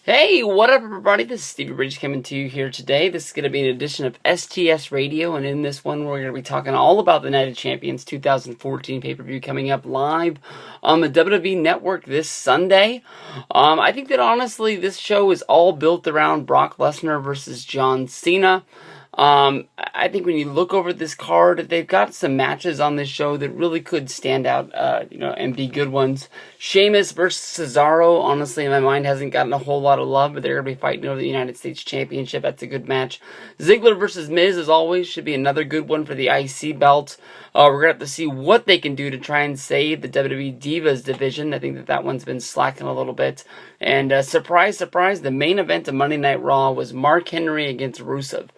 Hey, what up, everybody? This is Stevie Bridge coming to you here today. This is going to be an edition of STS Radio, and in this one, we're going to be talking all about the Night of Champions 2014 pay-per-view coming up live on the WWE Network this Sunday. I think that honestly, this show is all built around Brock Lesnar versus John Cena. I think when you look over this card, they've got some matches on this show that really could stand out, and be good ones. Sheamus versus Cesaro, honestly, in my mind, hasn't gotten a whole lot of love, but they're going to be fighting over the United States Championship. That's a good match. Ziggler versus Miz, as always, should be another good one for the IC belt. We're going to have to see what they can do to try and save the WWE Divas division. I think that one's been slacking a little bit. And surprise, surprise, the main event of Monday Night Raw was Mark Henry against Rusev.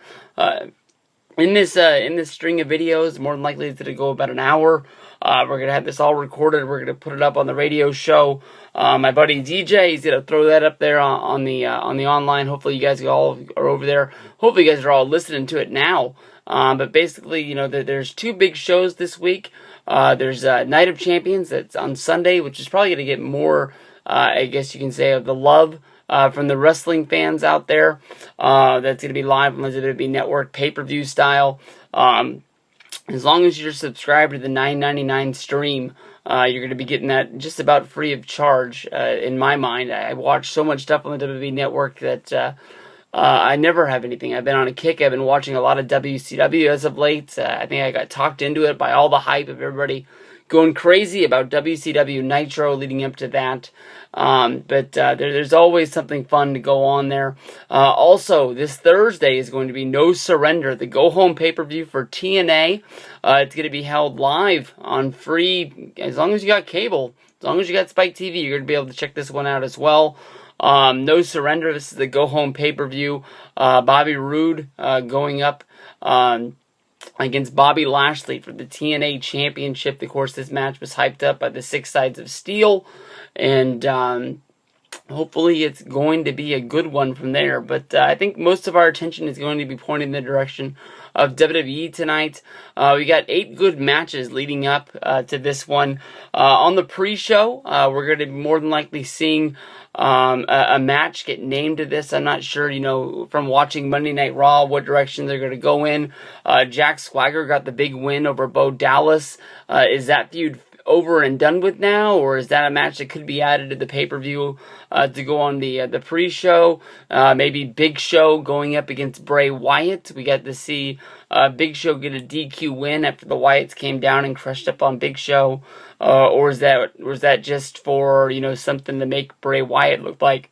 In this string of videos, more than likely it's going to go about an hour. We're going to have this all recorded. We're going to put it up on the radio show. My buddy DJ, he's going to throw that up there on the online. Hopefully you guys all are over there. Hopefully you guys are all listening to it now. But basically, there's two big shows this week. There's Night of Champions that's on Sunday, which is probably going to get more, I guess you can say, of the love from the wrestling fans out there. That's going to be live on the WWE Network, pay-per-view style. As long as you're subscribed to the $9.99 stream, you're going to be getting that just about free of charge, in my mind. I watch so much stuff on the WWE Network that I never have anything. I've been on a kick. I've been watching a lot of WCW as of late. I think I got talked into it by all the hype of everybody going crazy about WCW Nitro leading up to that. But there's always something fun to go on there. Also, this Thursday is going to be No Surrender, the go-home pay-per-view for TNA. It's going to be held live on free, as long as you got cable, as long as you got Spike TV, you're going to be able to check this one out as well. No Surrender, this is the go-home pay-per-view. Bobby Roode going up against Bobby Lashley for the TNA Championship. Of course, this match was hyped up by the Six Sides of Steel, and hopefully it's going to be a good one from there. But I think most of our attention is going to be pointed in the direction of WWE tonight. We got 8 good matches leading up to this one. On the pre-show, we're going to be more than likely seeing a match get named to this. I'm not sure, from watching Monday Night Raw, what direction they're going to go in. Jack Swagger got the big win over Bo Dallas. Is that feud over and done with now, or is that a match that could be added to the pay-per-view to go on the pre-show? Maybe Big Show going up against Bray Wyatt. We got to see Big Show get a DQ win after the Wyatts came down and crushed up on Big Show. Or was that just for, something to make Bray Wyatt look like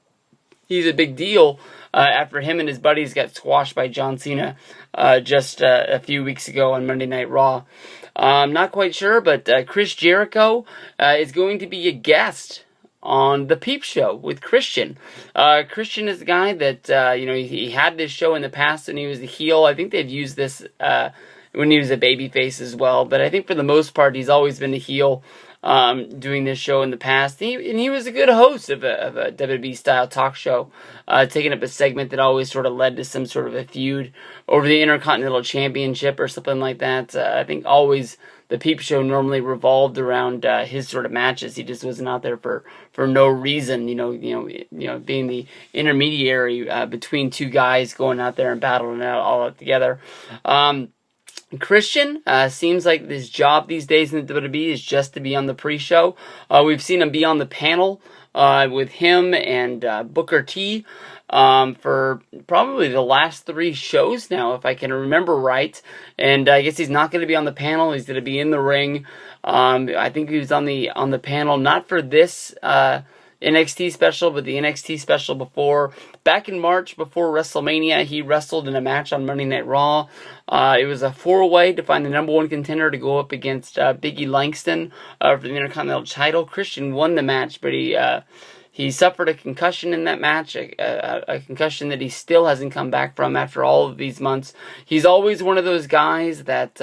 he's a big deal after him and his buddies got squashed by John Cena just a few weeks ago on Monday Night Raw? I'm not quite sure, but Chris Jericho is going to be a guest on the Peep Show with Christian. Christian is the guy that, he had this show in the past when he was the heel. I think they've used this when he was a babyface as well, but I think for the most part, he's always been a heel doing this show in the past. He was a good host of a WWE-style talk show, taking up a segment that always sort of led to some sort of a feud over the Intercontinental Championship or something like that. I think always the Peep Show normally revolved around his sort of matches. He just wasn't out there for no reason, being the intermediary between two guys going out there and battling it all out together. Christian seems like his job these days in the WWE is just to be on the pre-show. We've seen him be on the panel with him and Booker T for probably the last 3 shows now, if I can remember right. And I guess he's not going to be on the panel. He's going to be in the ring. I think he was on the panel not for this NXT special, but the NXT special before. Back in March, before WrestleMania, he wrestled in a match on Monday Night Raw. It was a 4-way to find the number 1 contender to go up against Biggie Langston for the Intercontinental title. Christian won the match, but he suffered a concussion in that match, a concussion that he still hasn't come back from after all of these months. He's always one of those guys that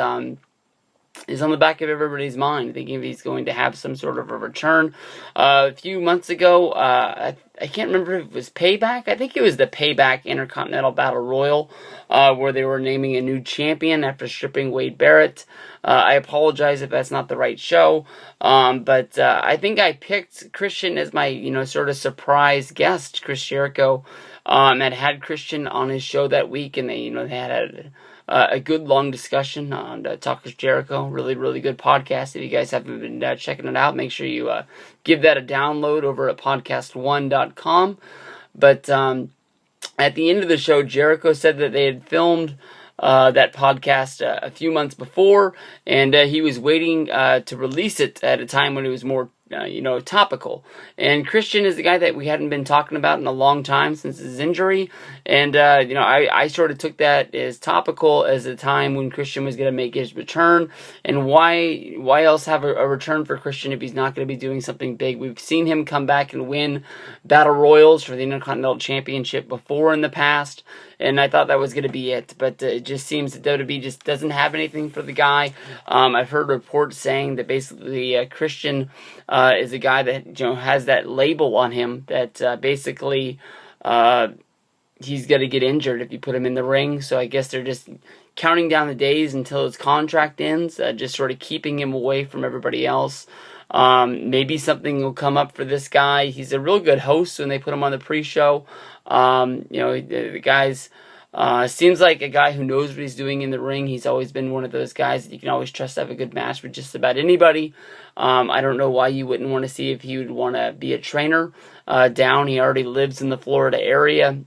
is on the back of everybody's mind, thinking if he's going to have some sort of a return. A few months ago, I I can't remember if it was Payback. I think it was the Payback Intercontinental Battle Royal, where they were naming a new champion after stripping Wade Barrett. I apologize if that's not the right show, but I think I picked Christian as my, sort of surprise guest. Chris Jericho had Christian on his show that week, and they had a good long discussion on Talkers Jericho. Really, really good podcast. If you guys haven't been checking it out, make sure you give that a download over at podcast1.com. But at the end of the show, Jericho said that they had filmed that podcast a few months before, and he was waiting to release it at a time when it was more topical. And Christian is the guy that we hadn't been talking about in a long time since his injury. And, I sort of took that as topical as a time when Christian was going to make his return. And why else have a return for Christian if he's not going to be doing something big? We've seen him come back and win Battle Royals for the Intercontinental Championship before in the past. And I thought that was going to be it. But it just seems that WWE just doesn't have anything for the guy. I've heard reports saying that basically Christian is a guy that has that label on him that basically he's going to get injured if you put him in the ring. So I guess they're just counting down the days until his contract ends, just sort of keeping him away from everybody else. Maybe something will come up for this guy. He's a real good host when they put him on the pre-show. The guy's seems like a guy who knows what he's doing in the ring. He's always been one of those guys that you can always trust to have a good match with just about anybody. I don't know why you wouldn't want to see if he would want to be a trainer down. He already lives in the Florida area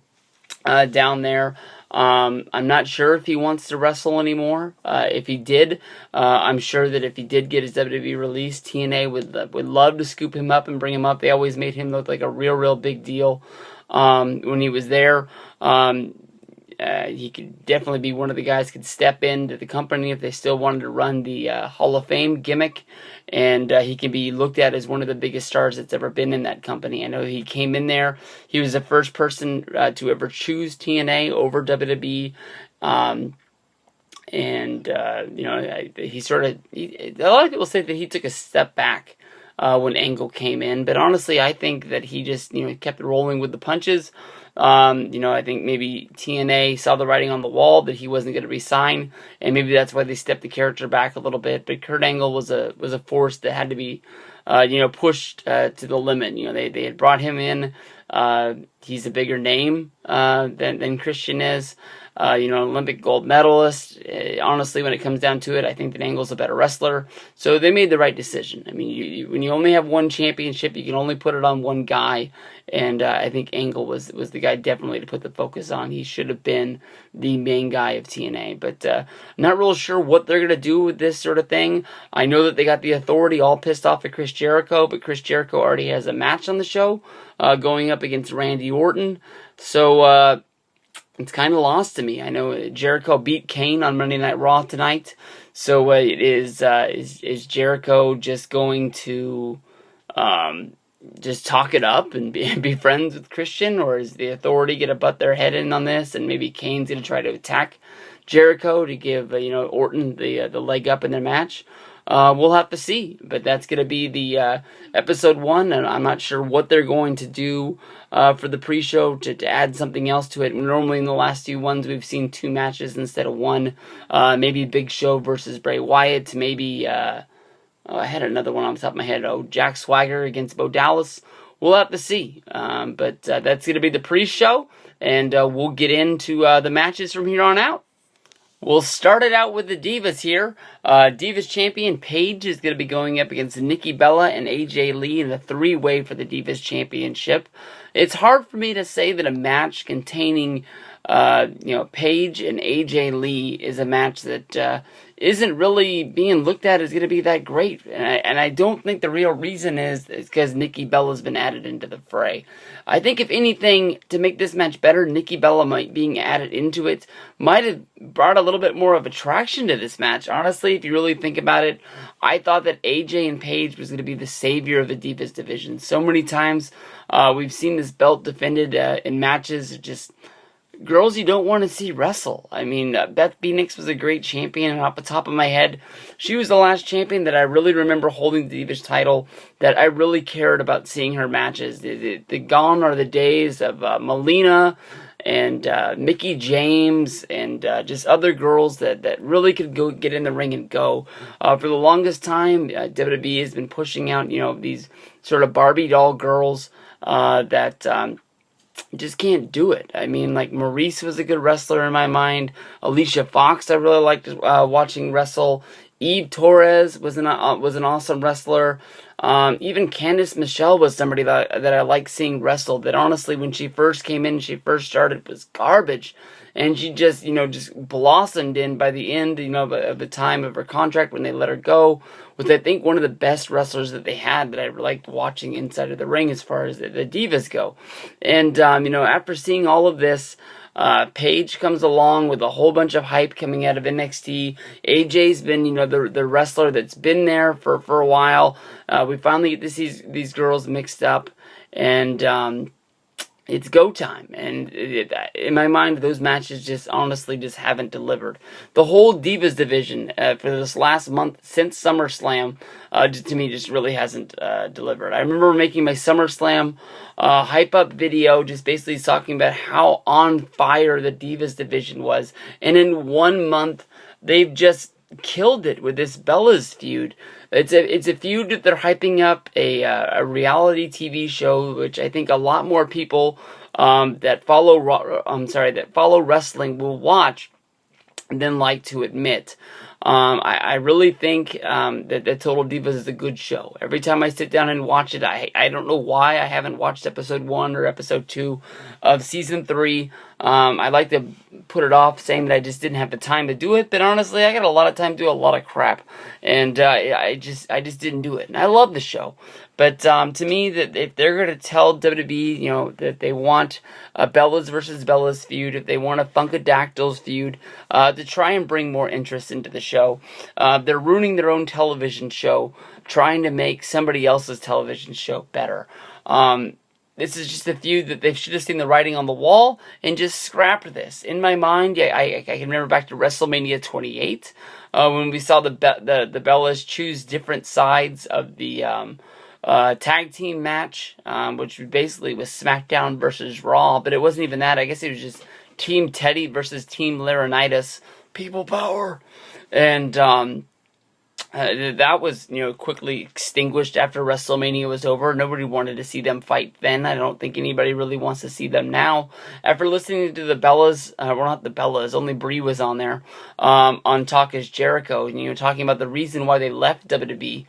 down there. I'm not sure if he wants to wrestle anymore. If he did, I'm sure that if he did get his WWE release, TNA would love to scoop him up and bring him up. They always made him look like a real big deal when he was there. He could definitely be one of the guys could step into the company if they still wanted to run the Hall of Fame gimmick, and he can be looked at as one of the biggest stars that's ever been in that company. I know he came in there. He was the first person to ever choose TNA over WWE, he sort of... a lot of people say that he took a step back when Angle came in, but honestly, I think that he just kept rolling with the punches. I think maybe TNA saw the writing on the wall that he wasn't going to resign, and maybe that's why they stepped the character back a little bit. But Kurt Angle was a force that had to be, pushed to the limit. They had brought him in. He's a bigger name than Christian is. Olympic gold medalist. Honestly, when it comes down to it, I think that Angle's a better wrestler. So they made the right decision. I mean, when you only have one championship, you can only put it on one guy. And I think Angle was the guy definitely to put the focus on. He should have been the main guy of TNA. But I'm not real sure what they're going to do with this sort of thing. I know that they got the Authority all pissed off at Chris Jericho, but Chris Jericho already has a match on the show going up against Randy Orton. So it's kind of lost to me. I know Jericho beat Kane on Monday Night Raw tonight. So is Jericho just going to just talk it up and be friends with Christian, or is the Authority going to butt their head in on this, and maybe Kane's going to try to attack Jericho to give Orton the leg up in their match? We'll have to see, but that's going to be the episode 1, and I'm not sure what they're going to do for the pre-show to add something else to it. Normally in the last few ones we've seen 2 matches instead of 1. Maybe Big Show versus Bray Wyatt, maybe I had another one on the top of my head. Jack Swagger against Bo Dallas. We'll have to see, but that's going to be the pre-show, and we'll get into the matches from here on out. We'll start it out with the Divas here. Divas champion Paige is going to be going up against Nikki Bella and AJ Lee in the 3-way for the Divas championship. It's hard for me to say that a match containing Paige and AJ Lee is a match that isn't really being looked at as going to be that great. And I don't think the real reason is because Nikki Bella's been added into the fray. I think if anything, to make this match better, Nikki Bella being added into it might have brought a little bit more of attraction to this match. Honestly, if you really think about it, I thought that AJ and Paige was going to be the savior of the Divas division. So many times we've seen this belt defended in matches just girls you don't want to see wrestle. I mean, Beth Phoenix was a great champion, and off the top of my head, she was the last champion that I really remember holding the Divas title, that I really cared about seeing her matches. The gone are the days of Melina and Mickie James and just other girls that really could go get in the ring and go. For the longest time, WWE has been pushing out, these sort of Barbie doll girls that just can't do it. I mean, like, Maurice was a good wrestler in my mind. Alicia Fox, I really liked watching wrestle. Eve Torres was an awesome wrestler. Even Candice Michelle was somebody that I like seeing wrestle. That honestly, when she first came in, she first started, was garbage, and she just blossomed in by the end of the time of her contract when they let her go. Was, I think, one of the best wrestlers that they had that I liked watching inside of the ring as far as the Divas go. And after seeing all of this, Paige comes along with a whole bunch of hype coming out of NXT. AJ's been, the wrestler that's been there for a while. We finally get to see these girls mixed up, and it's go time. And in my mind, those matches just honestly just haven't delivered. The whole Divas division for this last month since SummerSlam, to me, just really hasn't delivered. I remember making my SummerSlam hype up video, just basically talking about how on fire the Divas division was, and in 1 month they've just killed it with this Bella's feud. It's a feud that they're hyping up, a reality TV show, which I think a lot more people that follow wrestling will watch than like to admit. I really think that Total Divas is a good show. Every time I sit down and watch it, I don't know why I haven't watched episode 1 or episode 2 of season 3. I like to put it off saying that I just didn't have the time to do it, but honestly, I got a lot of time to do a lot of crap, and I just didn't do it. And I love the show, but to me, that if they're going to tell WWE, that they want a Bellas versus Bellas feud, if they want a Funkadactyls feud, to try and bring more interest into the show, they're ruining their own television show, trying to make somebody else's television show better. This is just a feud that they should have seen the writing on the wall and just scrapped this. In my mind, I can remember back to WrestleMania 28 when we saw the Bellas choose different sides of the tag team match, which basically was SmackDown versus Raw, but it wasn't even that. I guess it was just Team Teddy versus Team Laurinaitis. People power. And that was, quickly extinguished after WrestleMania was over. Nobody wanted to see them fight then. I don't think anybody really wants to see them now. After listening to the Bellas, not the Bellas, only Brie was on there, on Talk is Jericho, talking about the reason why they left WWE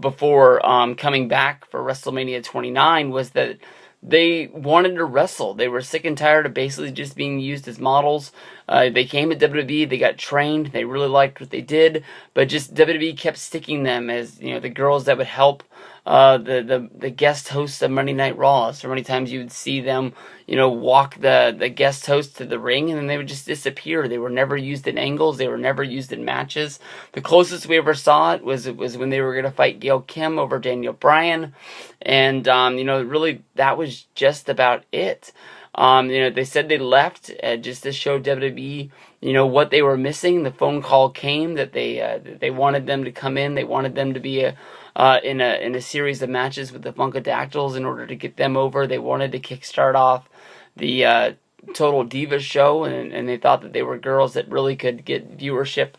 before coming back for WrestleMania 29 was that they wanted to wrestle. They were sick and tired of basically just being used as models. They came to WWE, they got trained, they really liked what they did, but just WWE kept sticking them as, the girls that would help the guest hosts of Monday Night Raw. So many times you would see them, walk the guest host to the ring, and then they would just disappear. They were never used in angles. They were never used in matches. The closest we ever saw it was when they were going to fight Gail Kim over Daniel Bryan, and really that was just about it. They said they left just to show WWE, what they were missing. The phone call came that they wanted them to come in. They wanted them to be in a series of matches with the Funkadactyls in order to get them over. They wanted to kickstart off the Total Divas show, and they thought that they were girls that really could get viewership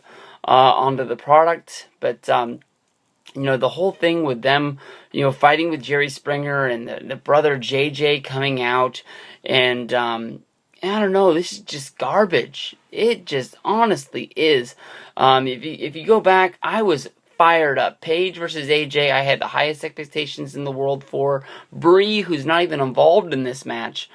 onto the product. But the whole thing with them, fighting with Jerry Springer and the brother JJ coming out, and I don't know, this is just garbage. It just honestly is. If you go back, I was fired up. Paige versus AJ, I had the highest expectations in the world for. Brie, who's not even involved in this match,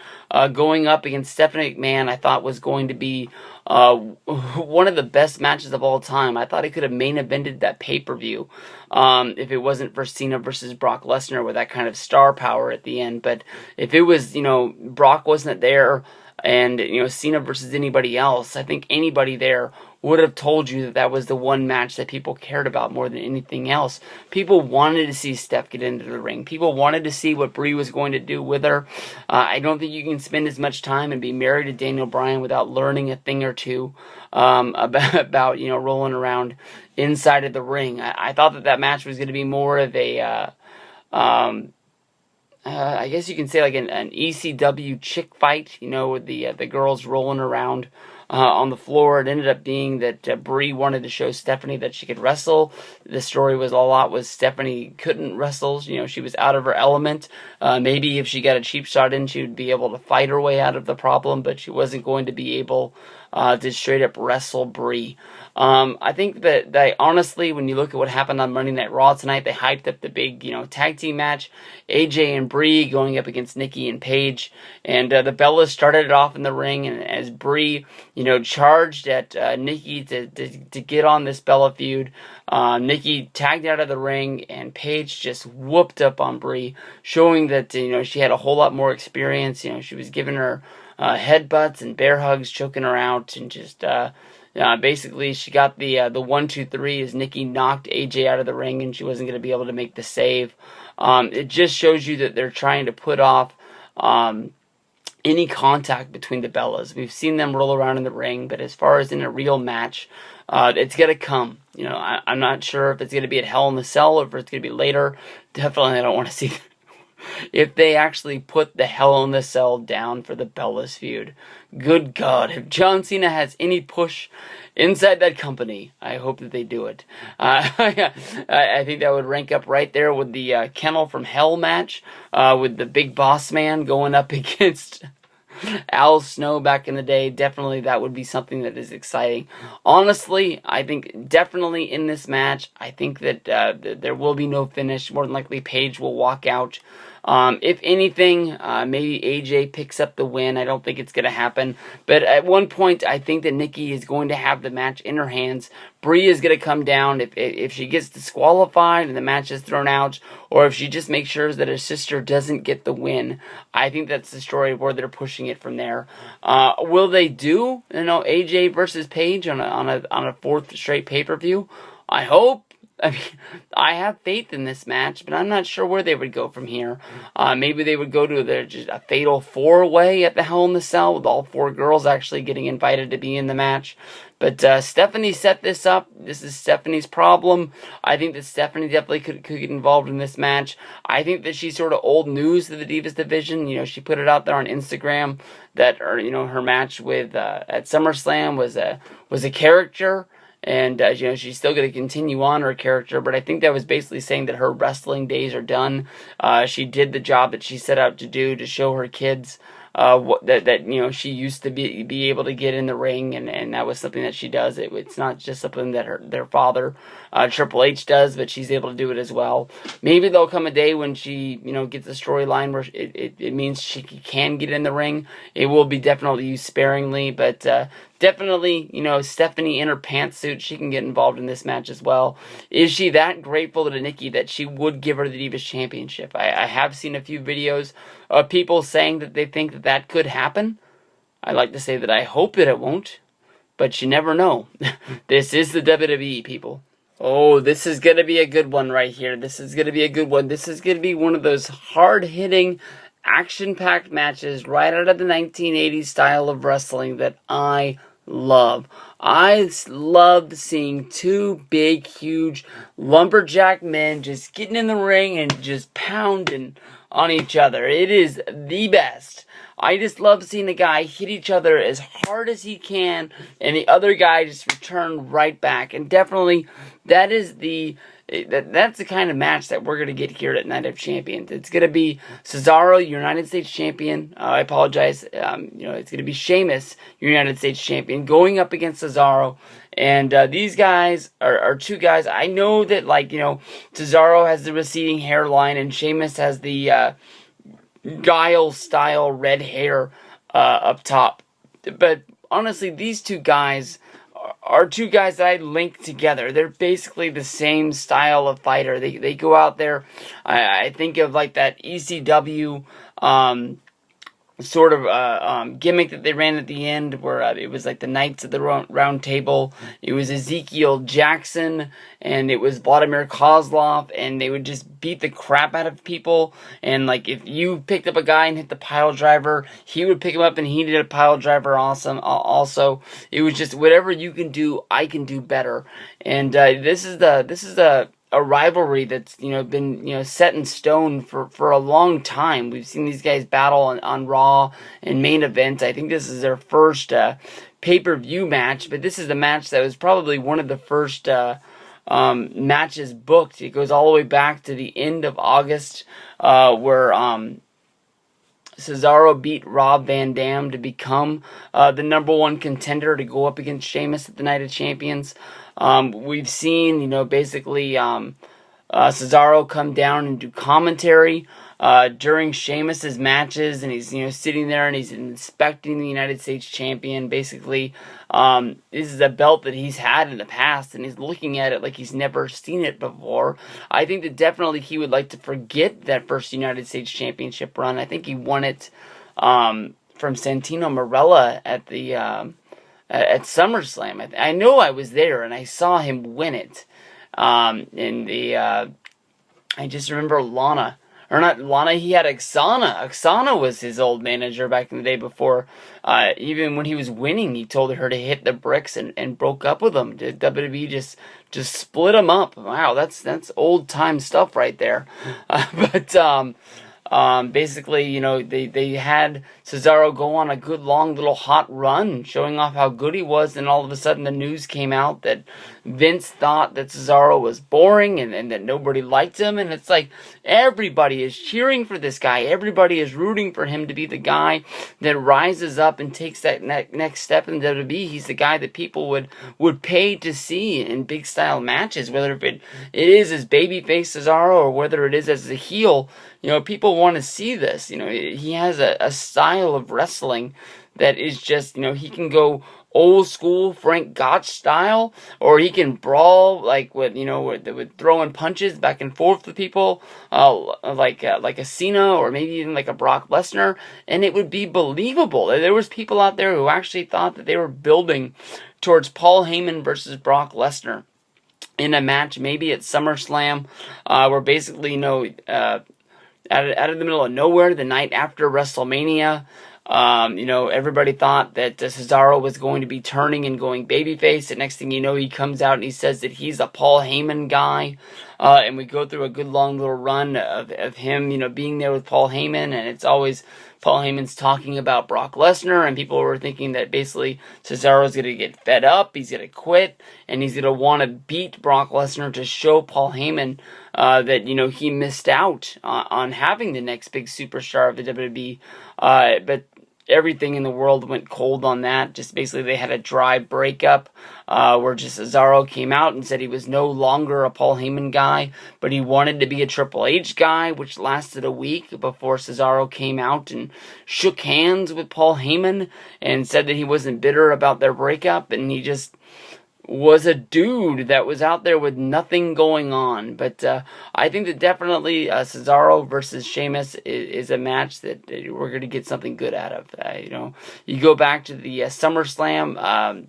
going up against Stephanie McMahon, I thought was going to be one of the best matches of all time. I thought it could have main evented that pay-per-view if it wasn't for Cena versus Brock Lesnar with that kind of star power at the end. But if it was, Brock wasn't there, and Cena versus anybody else, I think anybody there would have told you that that was the one match that people cared about more than anything else. People wanted to see Steph get into the ring. People wanted to see what Brie was going to do with her. I don't think you can spend as much time and be married to Daniel Bryan without learning a thing or two about rolling around inside of the ring. I thought that match was going to be more of a I guess you can say like an ECW chick fight, with the girls rolling around on the floor. It ended up being that Brie wanted to show Stephanie that she could wrestle. The story was Stephanie couldn't wrestle. She was out of her element. Maybe if she got a cheap shot in, she would be able to fight her way out of the problem, but she wasn't going to be able to straight up wrestle Brie. I think that honestly, when you look at what happened on Monday Night Raw tonight, they hyped up the big, tag team match, AJ and Brie going up against Nikki and Paige, and the Bellas started it off in the ring, and as Brie, charged at Nikki to get on this Bella feud, Nikki tagged out of the ring, and Paige just whooped up on Brie, showing that, she had a whole lot more experience. She was giving her headbutts and bear hugs, choking her out, and just basically she got the 1-2-3 as Nikki knocked AJ out of the ring, and she wasn't going to be able to make the save. It just shows you that they're trying to put off any contact between the Bellas. We've seen them roll around in the ring, but as far as in a real match, it's going to come. I'm not sure if it's going to be at Hell in the Cell or if it's going to be later. Definitely I don't want to see if they actually put the Hell in the Cell down for the Bellas feud. Good God, if John Cena has any push inside that company, I hope that they do it. I think that would rank up right there with the Kennel from Hell match, with the Big Boss Man going up against Al Snow back in the day. Definitely that would be something that is exciting. Honestly, I think definitely in this match, I think that there will be no finish. More than likely Paige will walk out. If anything, maybe AJ picks up the win. I don't think it's going to happen. But at one point, I think that Nikki is going to have the match in her hands. Brie is going to come down if she gets disqualified and the match is thrown out, or if she just makes sure that her sister doesn't get the win. I think that's the story where they're pushing it from there. Will they do, AJ versus Paige on a fourth straight pay-per-view? I hope. I mean, I have faith in this match, but I'm not sure where they would go from here. Maybe they would go to just a fatal four-way at the Hell in the Cell with all four girls actually getting invited to be in the match. But Stephanie set this up. This is Stephanie's problem. I think that Stephanie definitely could get involved in this match. I think that she's sort of old news to the Divas division. She put it out there on Instagram that her match with at SummerSlam was a character. And, she's still going to continue on her character, but I think that was basically saying that her wrestling days are done. She did the job that she set out to do to show her kids that she used to be able to get in the ring, and that was something that she does. It's not just something that their father, Triple H, does, but she's able to do it as well. Maybe there'll come a day when she, gets a storyline where it means she can get in the ring. It will be definitely used sparingly, but definitely, Stephanie in her pantsuit, she can get involved in this match as well. Is she that grateful to Nikki that she would give her the Divas Championship? I have seen a few videos of people saying that they think that could happen. I like to say that I hope that it won't, but you never know. This is the WWE, people. Oh, this is going to be a good one right here. This is going to be a good one. This is going to be one of those hard-hitting, action-packed matches right out of the 1980s style of wrestling that I love. I loved seeing two big, huge lumberjack men just getting in the ring and just pounding on each other. It is the best. I just love seeing the guy hit each other as hard as he can and the other guy just return right back. And definitely that's the kind of match that we're going to get here at Night of Champions. It's going to be Cesaro, United States Champion. I apologize. It's going to be Sheamus, United States Champion, going up against Cesaro. And these guys are two guys. I know that, Cesaro has the receding hairline and Sheamus has the Guile-style red hair up top. But honestly, these two guys are two guys that I link together. They're basically the same style of fighter. They go out there. I think of like that ECW sort of gimmick that they ran at the end, where it was like the Knights of the Round Table. It was Ezekiel Jackson and it was Vladimir Kozlov, and they would just beat the crap out of people. And like if you picked up a guy and hit the pile driver, he would pick him up and he did a pile driver. Awesome. Also, it was just whatever you can do, I can do better. And this is a rivalry that's been set in stone for a long time. We've seen these guys battle on Raw and main events. I think this is their first pay-per-view match, but this is the match that was probably one of the first matches booked. It goes all the way back to the end of August, where Cesaro beat Rob Van Dam to become the #1 contender to go up against Sheamus at the Night of Champions. We've seen, basically Cesaro come down and do commentary during Sheamus's matches, and he's, sitting there and he's inspecting the United States champion. Basically, this is a belt that he's had in the past, and he's looking at it like he's never seen it before. I think that definitely he would like to forget that first United States championship run. I think he won it from Santino Marella at the at SummerSlam. I know I was there and I saw him win it. I just remember Lana. Or not Lana, he had Oksana. Oksana was his old manager back in the day before. Even when he was winning, he told her to hit the bricks and broke up with him. WWE just split him up. Wow, that's old time stuff right there. Basically, they had Cesaro go on a good long little hot run, showing off how good he was, and all of a sudden the news came out that Vince thought that Cesaro was boring and that nobody liked him, and it's like everybody is cheering for this guy. Everybody is rooting for him to be the guy that rises up and takes that next step in WWE. He's the guy that people would pay to see in big style matches, whether if it is as babyface Cesaro or whether it is as a heel. People want to see this. He has a style of wrestling that is just, he can go old school Frank Gotch style, or he can brawl like with throwing punches back and forth with people, like a Cena or maybe even like a Brock Lesnar, and it would be believable. There was people out there who actually thought that they were building towards Paul Heyman versus Brock Lesnar in a match, maybe at SummerSlam, where basically out of the middle of nowhere, the night after WrestleMania, everybody thought that Cesaro was going to be turning and going babyface. And next thing you know, he comes out and he says that he's a Paul Heyman guy. And we go through a good long little run of him, being there with Paul Heyman. And it's always Paul Heyman's talking about Brock Lesnar. And people were thinking that basically Cesaro's going to get fed up. He's going to quit. And he's going to want to beat Brock Lesnar to show Paul Heyman that, he missed out on having the next big superstar of the WWE. But everything in the world went cold on that. Just basically they had a dry breakup where just Cesaro came out and said he was no longer a Paul Heyman guy, but he wanted to be a Triple H guy, which lasted a week before Cesaro came out and shook hands with Paul Heyman and said that he wasn't bitter about their breakup, and he just was a dude that was out there with nothing going on. But I think that definitely Cesaro versus Sheamus is a match that we're going to get something good out of. You go back to the SummerSlam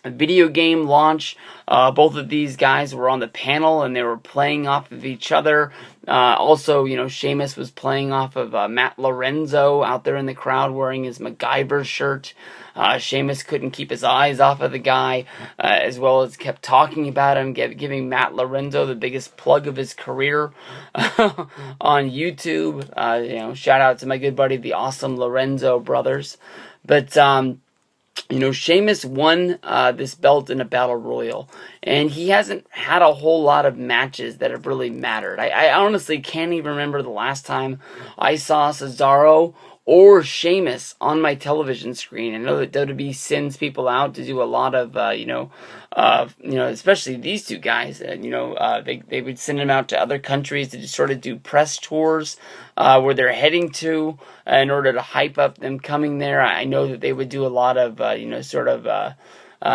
video game launch. Both of these guys were on the panel and they were playing off of each other. Also, Sheamus was playing off of Matt Lorenzo out there in the crowd wearing his MacGyver shirt. Sheamus couldn't keep his eyes off of the guy, as well as kept talking about him, giving Matt Lorenzo the biggest plug of his career on YouTube. Shout out to my good buddy, the awesome Lorenzo brothers. But Sheamus won this belt in a battle royal, and he hasn't had a whole lot of matches that have really mattered. I honestly can't even remember the last time I saw Cesaro or Sheamus on my television screen. I know that WWE sends people out to do a lot of, especially these two guys. They would send them out to other countries to just sort of do press tours where they're heading to in order to hype up them coming there. I know that they would do a lot of,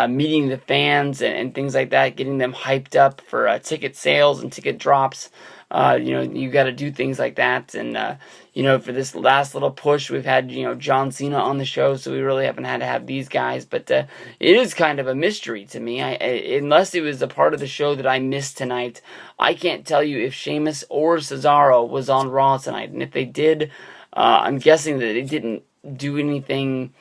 meeting the fans and things like that, getting them hyped up for ticket sales and ticket drops. You got to do things like that. And, for this last little push, we've had, John Cena on the show, so we really haven't had to have these guys. But it is kind of a mystery to me. Unless it was a part of the show that I missed tonight, I can't tell you if Sheamus or Cesaro was on Raw tonight. And if they did, I'm guessing that they didn't do anything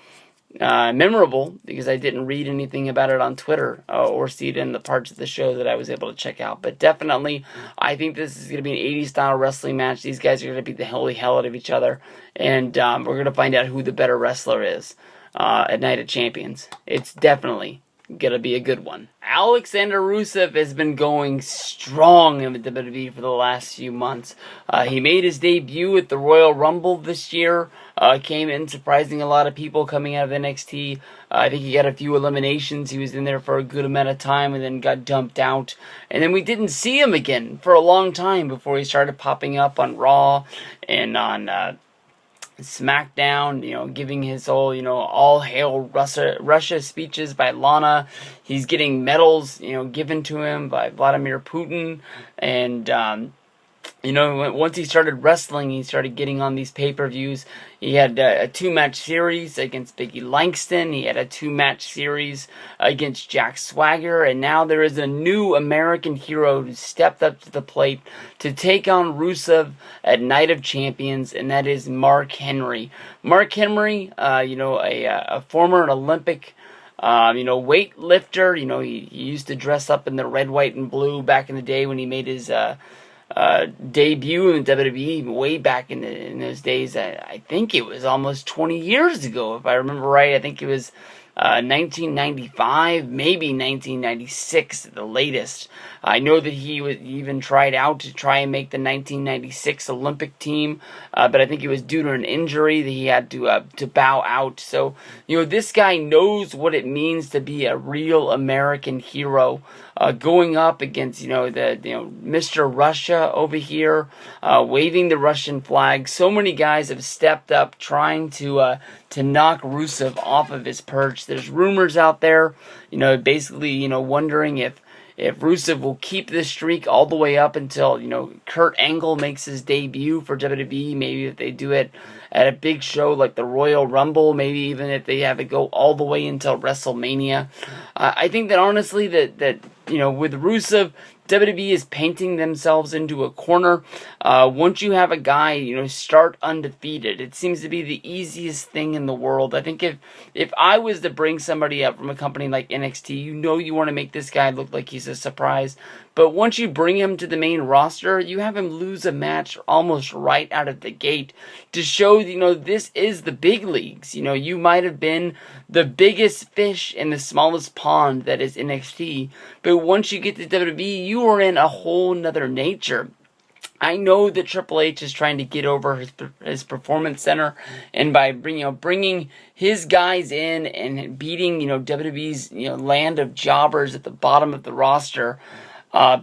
memorable, because I didn't read anything about it on Twitter or see it in the parts of the show that I was able to check out. But definitely, I think this is going to be an 80s style wrestling match. These guys are going to beat the holy hell out of each other, and we're going to find out who the better wrestler is at Night of Champions. It's definitely gonna be a good one. Alexander Rusev has been going strong in the WWE for the last few months. He made his debut at the Royal Rumble this year. Came in surprising a lot of people coming out of NXT. I think he got a few eliminations. He was in there for a good amount of time and then got dumped out. And then we didn't see him again for a long time before he started popping up on Raw and on SmackDown, giving his whole, all hail Russia speeches by Lana. He's getting medals, given to him by Vladimir Putin. And, once he started wrestling, he started getting on these pay-per-views. He had a 2-match series against Biggie Langston. He had a 2-match series against Jack Swagger. And now there is a new American hero who stepped up to the plate to take on Rusev at Night of Champions, and that is Mark Henry. Mark Henry, a former Olympic weightlifter. He used to dress up in the red, white, and blue back in the day when he made his debut in WWE way back in those days. I think it was almost 20 years ago, if I remember right. I think it was 1995, maybe 1996 at the latest. I know that he even tried out to try and make the 1996 Olympic team, but I think it was due to an injury that he had to bow out. So, this guy knows what it means to be a real American hero, going up against, Mr. Russia over here, waving the Russian flag. So many guys have stepped up trying to knock Rusev off of his perch. There's rumors out there, basically, wondering if Rusev will keep this streak all the way up until, Kurt Angle makes his debut for WWE. Maybe if they do it at a big show like the Royal Rumble, maybe even if they have it go all the way until WrestleMania. I think that honestly that with Rusev, WWE is painting themselves into a corner. Once you have a guy, start undefeated, it seems to be the easiest thing in the world. I think if I was to bring somebody up from a company like NXT, you want to make this guy look like he's a surprise. But once you bring him to the main roster, you have him lose a match almost right out of the gate to show, this is the big leagues. You might have been the biggest fish in the smallest pond that is NXT. But once you get to WWE, you are in a whole nother nature. I know that Triple H is trying to get over his performance center, and by bringing his guys in and beating WWE's land of jobbers at the bottom of the roster.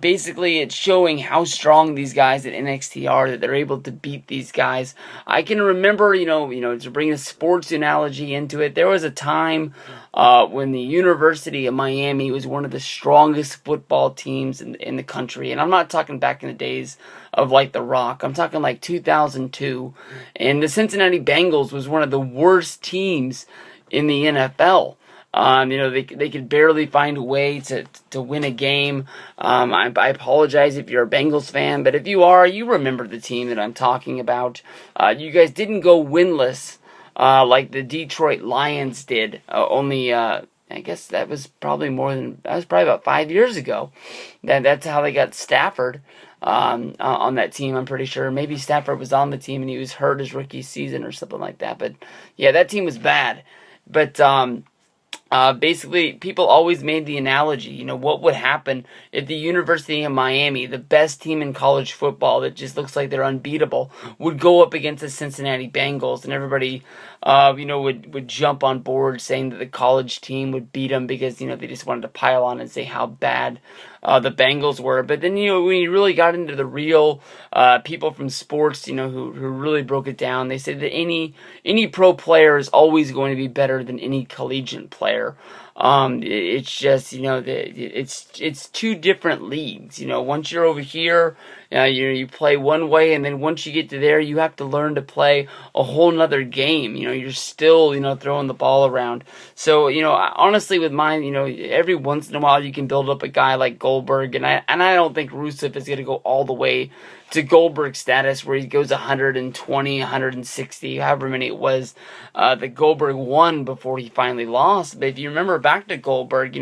Basically, it's showing how strong these guys at NXT are, that they're able to beat these guys. I can remember, to bring a sports analogy into it, there was a time when the University of Miami was one of the strongest football teams in the country. And I'm not talking back in the days of like The Rock. I'm talking like 2002. And the Cincinnati Bengals was one of the worst teams in the NFL. They could barely find a way to win a game. I apologize if you're a Bengals fan, but if you are, you remember the team that I'm talking about. You guys didn't go winless like the Detroit Lions did. I guess that was probably about 5 years ago. That's how they got Stafford on that team, I'm pretty sure. Maybe Stafford was on the team and he was hurt his rookie season or something like that. But yeah, that team was bad. But basically, people always made the analogy, what would happen if the University of Miami, the best team in college football that just looks like they're unbeatable, would go up against the Cincinnati Bengals, and everybody, would jump on board saying that the college team would beat them because, they just wanted to pile on and say how bad the Bengals were. But then, when you really got into the real people from sports, who really broke it down, they said that any pro player is always going to be better than any collegiate player. It's just, it's two different leagues. Once you're over here You play one way, and then once you get to there, you have to learn to play a whole nother game. You're still, throwing the ball around. So, honestly, with mine, every once in a while you can build up a guy like Goldberg, and I don't think Rusev is going to go all the way to Goldberg status where he goes 120, 160, however many it was that Goldberg won before he finally lost. But if you remember back to Goldberg,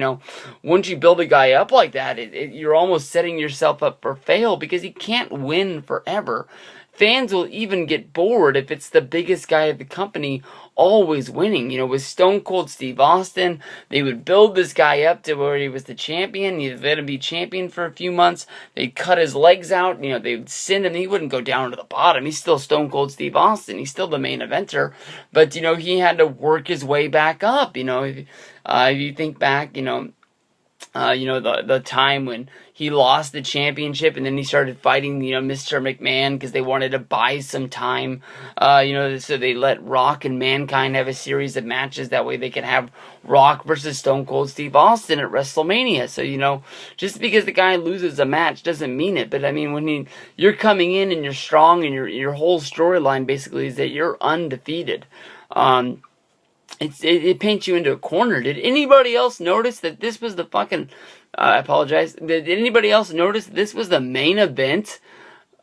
once you build a guy up like that, you're almost setting yourself up for fail because he can't win forever. Fans will even get bored if it's the biggest guy of the company always winning. With Stone Cold Steve Austin, they would build this guy up to where he was the champion. You'd let him be champion for a few months. They'd cut his legs out. They would send him. He wouldn't go down to the bottom. He's still Stone Cold Steve Austin. He's still the main eventer. But, he had to work his way back up. If you think back, the time when he lost the championship and then he started fighting, Mr. McMahon because they wanted to buy some time, so they let Rock and Mankind have a series of matches. That way they could have Rock versus Stone Cold Steve Austin at WrestleMania. So, just because the guy loses a match doesn't mean it. But, when you're coming in and you're strong and your whole storyline basically is that you're undefeated. It paints you into a corner. Did anybody else notice that this was the fucking... I apologize. Did anybody else notice this was the main event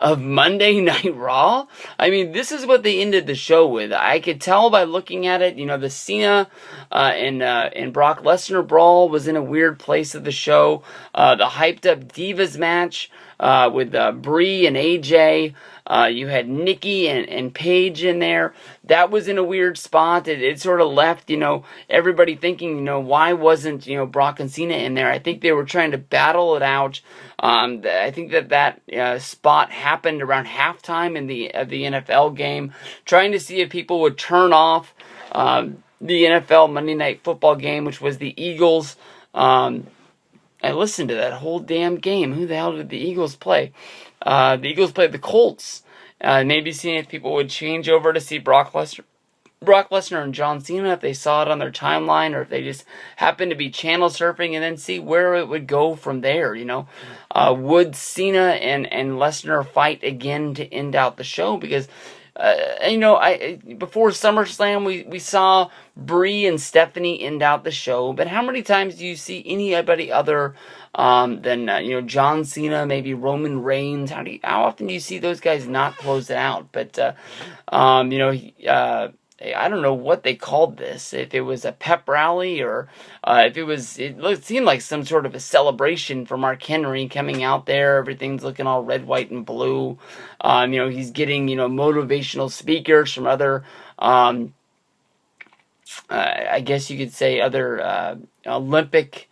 of Monday Night Raw? This is what they ended the show with. I could tell by looking at it. The Cena and Brock Lesnar brawl was in a weird place of the show. The hyped up Divas match with Brie and AJ. You had Nikki and Paige in there. That was in a weird spot. It sort of left, everybody thinking, why wasn't, Brock and Cena in there? I think they were trying to battle it out. I think that spot happened around halftime in the NFL game, trying to see if people would turn off the NFL Monday Night Football game, which was the Eagles. I listened to that whole damn game. Who the hell did the Eagles play? The Eagles played the Colts. Maybe seeing if people would change over to see Brock Lesnar and John Cena if they saw it on their timeline, or if they just happened to be channel surfing, and then see where it would go from there. Would Cena and Lesnar fight again to end out the show? Because before SummerSlam, we saw Brie and Stephanie end out the show, but how many times do you see anybody other than John Cena, maybe Roman Reigns? How often do you see those guys not close it out? But I don't know what they called this. If it was a pep rally or if it seemed like some sort of a celebration for Mark Henry coming out there. Everything's looking all red, white, and blue. He's getting motivational speakers from other. I guess you could say other Olympic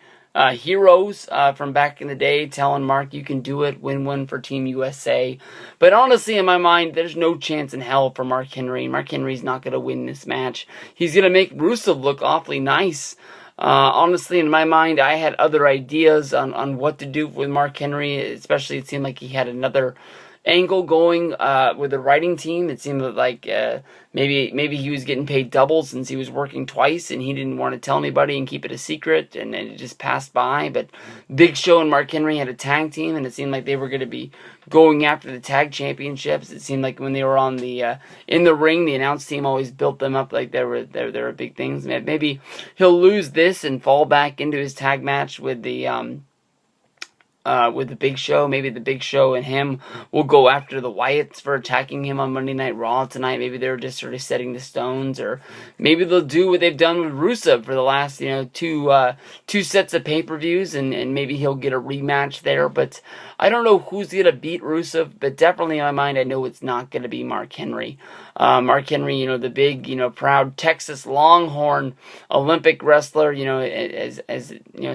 heroes from back in the day, telling Mark you can do it, win one for Team USA. But honestly, in my mind, there's no chance in hell for Mark Henry. Mark Henry's not going to win this match. He's going to make Rusev look awfully nice. Honestly, in my mind, I had other ideas on what to do with Mark Henry, especially it seemed like he had another angle going with the writing team. It seemed like maybe he was getting paid double since he was working twice and he didn't want to tell anybody and keep it a secret, and it just passed by. But Big Show and Mark Henry had a tag team, and it seemed like they were going to be going after the tag championships. It seemed like when they were on the in the ring, the announce team always built them up like they were big things. Maybe he'll lose this and fall back into his tag match with the Big Show. Maybe the Big Show and him will go after the Wyatts for attacking him on Monday Night Raw tonight. Maybe they're just sort of setting the stones, or maybe they'll do what they've done with Rusev for the last two sets of pay-per-views, and maybe he'll get a rematch there. But I don't know who's gonna beat Rusev, but definitely in my mind, I know it's not gonna be Mark Henry. Mark Henry, the big, proud Texas Longhorn Olympic wrestler, as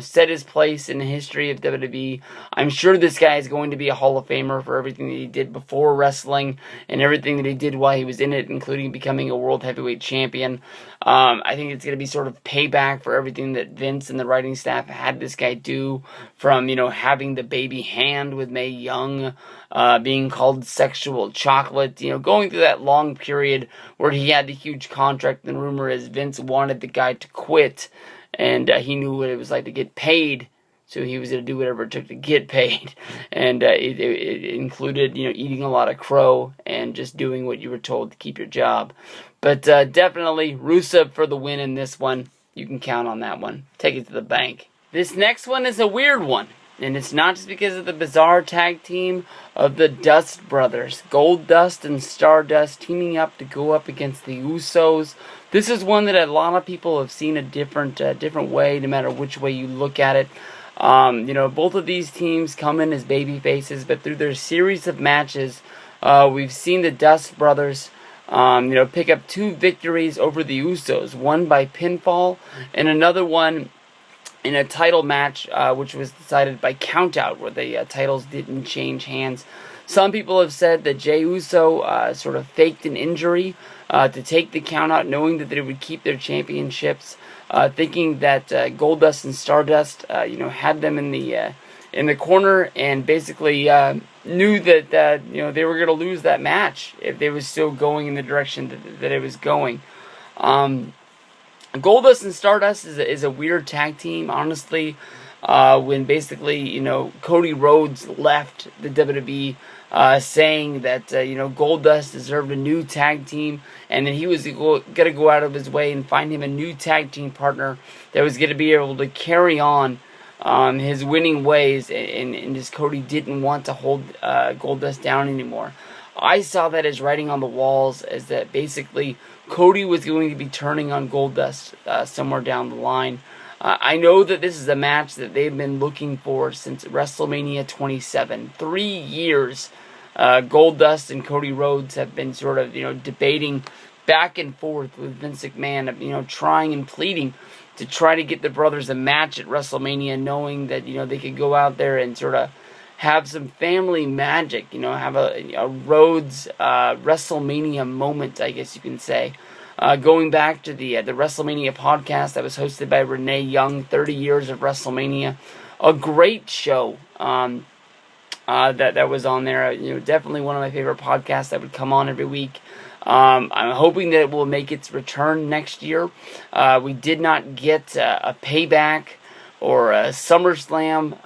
set his place in the history of WWE. I'm sure this guy is going to be a Hall of Famer for everything that he did before wrestling and everything that he did while he was in it, including becoming a World Heavyweight Champion. I think it's going to be sort of payback for everything that Vince and the writing staff had this guy do, from, having the baby hand with Mae Young, being called sexual chocolate, going through that long period where he had the huge contract, and rumor is Vince wanted the guy to quit, and he knew what it was like to get paid so he was going to do whatever it took to get paid, and it included, eating a lot of crow and just doing what you were told to keep your job. But definitely Rusev for the win in this one. You can count on that one. Take it to the bank. This next one is a weird one, and it's not just because of the bizarre tag team of the Dust Brothers, Goldust and Stardust, teaming up to go up against the Usos. This is one that a lot of people have seen a different way, no matter which way you look at it. Both of these teams come in as baby faces, but through their series of matches, we've seen the Dust Brothers pick up 2 victories over the Usos, one by pinfall and another one in a title match, which was decided by countout, where the titles didn't change hands. Some people have said that Jey Uso sort of faked an injury to take the countout, knowing that they would keep their championships, thinking that Goldust and Stardust, had them in the corner, and basically knew that they were going to lose that match if they were still going in the direction that it was going. Goldust and Stardust is a weird tag team, honestly. When basically, Cody Rhodes left the WWE, saying that, Goldust deserved a new tag team, and that he was going to go out of his way and find him a new tag team partner that was going to be able to carry on his winning ways, and just Cody didn't want to hold Goldust down anymore. I saw that as writing on the walls, as that basically Cody was going to be turning on Goldust somewhere down the line. I know that this is a match that they've been looking for since WrestleMania 27. 3 years, Goldust and Cody Rhodes have been sort of, debating back and forth with Vince McMahon, trying and pleading to try to get the brothers a match at WrestleMania, knowing that, they could go out there and sort of have some family magic, have a Rhodes WrestleMania moment, I guess you can say. Going back to the WrestleMania podcast that was hosted by Renee Young, 30 years of WrestleMania, a great show that was on there. Definitely one of my favorite podcasts that would come on every week. I'm hoping that it will make its return next year. We did not get a Payback or a SummerSlam,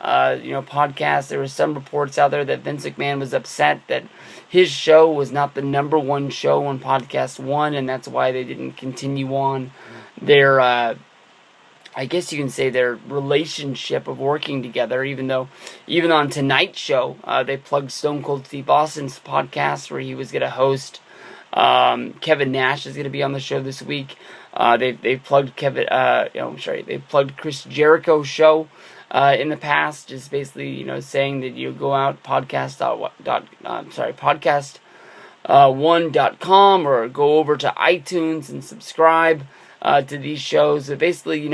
podcast. There were some reports out there that Vince McMahon was upset that his show was not the number 1 show on Podcast 1, and that's why they didn't continue on their, I guess you can say, their relationship of working together, even on tonight's show, they plugged Stone Cold Steve Austin's podcast, where he was going to host. Kevin Nash is going to be on the show this week. They've plugged they've plugged Chris Jericho's show in the past, just basically saying that you go out podcast1.com or go over to iTunes and subscribe to these shows. So basically,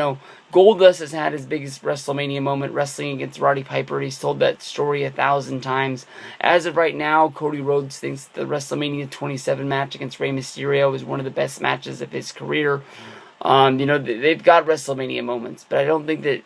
Goldust has had his biggest WrestleMania moment, wrestling against Roddy Piper. He's told that story 1,000 times. As of right now, Cody Rhodes thinks the WrestleMania 27 match against Rey Mysterio is one of the best matches of his career. They've got WrestleMania moments, but I don't think that,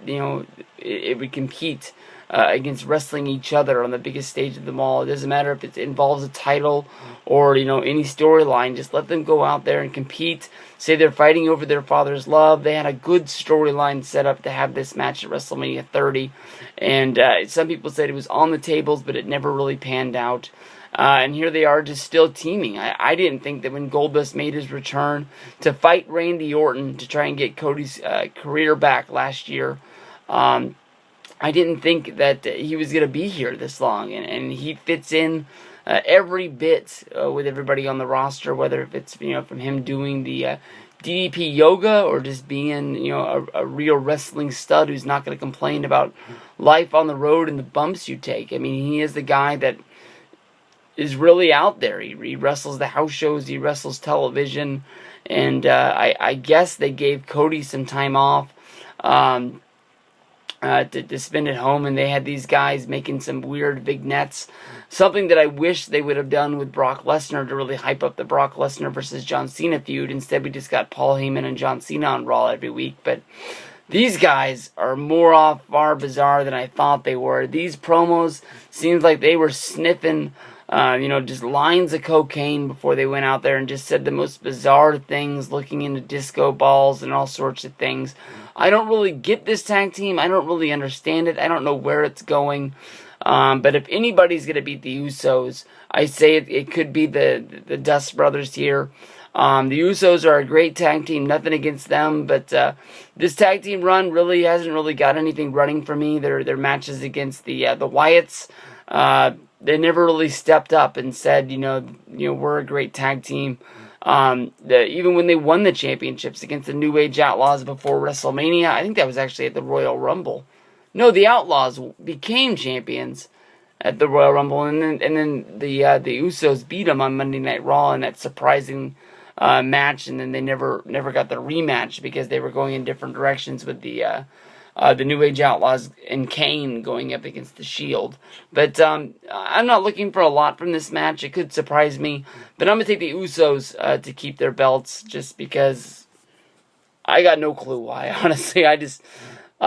it would compete against wrestling each other on the biggest stage of them all. It doesn't matter if it involves a title or, any storyline. Just let them go out there and compete. Say they're fighting over their father's love. They had a good storyline set up to have this match at WrestleMania 30. And some people said it was on the tables, but it never really panned out. And here they are just still teaming. I didn't think that when Goldust made his return to fight Randy Orton to try and get Cody's career back last year, I didn't think that he was going to be here this long. And he fits in every bit with everybody on the roster, whether if it's, from him doing the DDP yoga or just being, a real wrestling stud who's not going to complain about life on the road and the bumps you take. I mean, he is the guy that is really out there. He wrestles the house shows, he wrestles television, and I guess they gave Cody some time off to spend at home, and they had these guys making some weird vignettes. Something that I wish they would have done with Brock Lesnar to really hype up the Brock Lesnar versus John Cena feud. Instead, we just got Paul Heyman and John Cena on Raw every week. But these guys are far bizarre than I thought they were. These promos seems like they were sniffing just lines of cocaine before they went out there and just said the most bizarre things, looking into disco balls and all sorts of things. I don't really get this tag team. I don't really understand it. I don't know where it's going. But if anybody's going to beat the Usos, I say it could be the Dust Brothers here. The Usos are a great tag team, nothing against them, but this tag team run really hasn't really got anything running for me. Their matches against the Wyatts, they never really stepped up and said, we're a great tag team. Even when they won the championships against the New Age Outlaws before WrestleMania, I think that was actually at the Royal Rumble. No, the Outlaws became champions at the Royal Rumble, and then the Usos beat them on Monday Night Raw in that surprising match, and then they never got the rematch because they were going in different directions with the New Age Outlaws and Kane going up against the Shield. But I'm not looking for a lot from this match. It could surprise me, but I'm gonna take the Usos to keep their belts just because I got no clue why. Honestly, I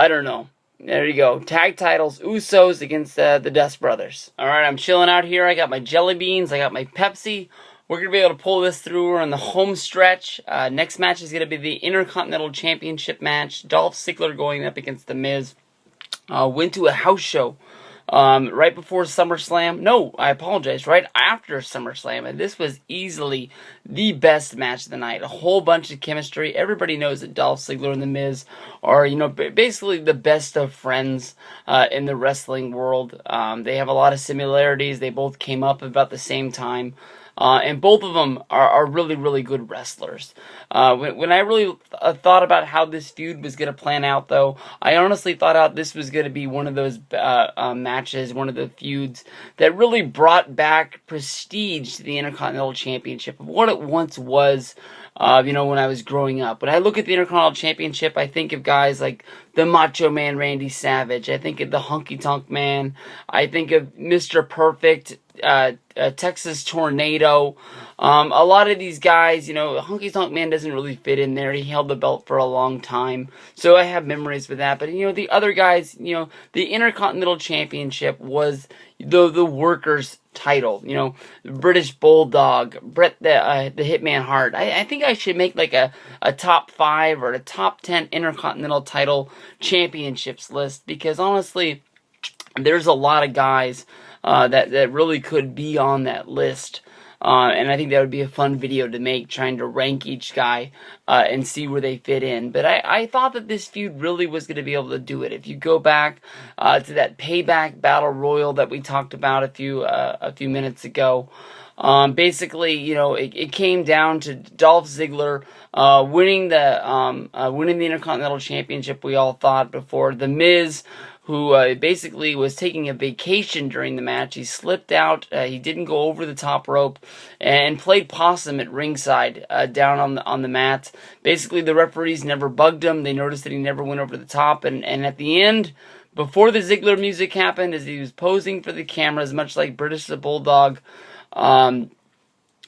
don't know. There you go. Tag titles, Usos against the Dust Brothers. Alright, I'm chilling out here. I got my jelly beans. I got my Pepsi. We're going to be able to pull this through. We're on the home stretch. Next match is going to be the Intercontinental Championship match. Dolph Ziggler going up against The Miz. Went to a house show right before SummerSlam. No, I apologize. Right after SummerSlam. And this was easily the best match of the night. A whole bunch of chemistry. Everybody knows that Dolph Ziggler and The Miz are, basically the best of friends in the wrestling world. They have a lot of similarities. They both came up about the same time. And both of them are really, really good wrestlers. When I really thought about how this feud was going to plan out, though, I honestly thought out this was going to be one of those matches, one of the feuds that really brought back prestige to the Intercontinental Championship of what it once was, when I was growing up. When I look at the Intercontinental Championship, I think of guys like the Macho Man Randy Savage. I think of the Honky Tonk Man. I think of Mr. Perfect, Texas Tornado. A lot of these guys, Honky Tonk Man doesn't really fit in there. He held the belt for a long time. So I have memories with that. But, the other guys, the Intercontinental Championship was the workers' title. The British Bulldog, Bret the Hitman Hart. I think I should make like a top 5 or a top 10 Intercontinental title championships list, because honestly, there's a lot of guys that really could be on that list. And I think that would be a fun video to make, trying to rank each guy and see where they fit in. But I thought that this feud really was going to be able to do it. If you go back to that Payback Battle Royal that we talked about a few minutes ago, basically, it came down to Dolph Ziggler winning the Intercontinental Championship. We all thought before The Miz, who basically was taking a vacation during the match. He slipped out. He didn't go over the top rope and played possum at ringside down on the mat. Basically, the referees never bugged him. They noticed that he never went over the top. And at the end, before the Ziggler music happened, as he was posing for the cameras, much like British the Bulldog,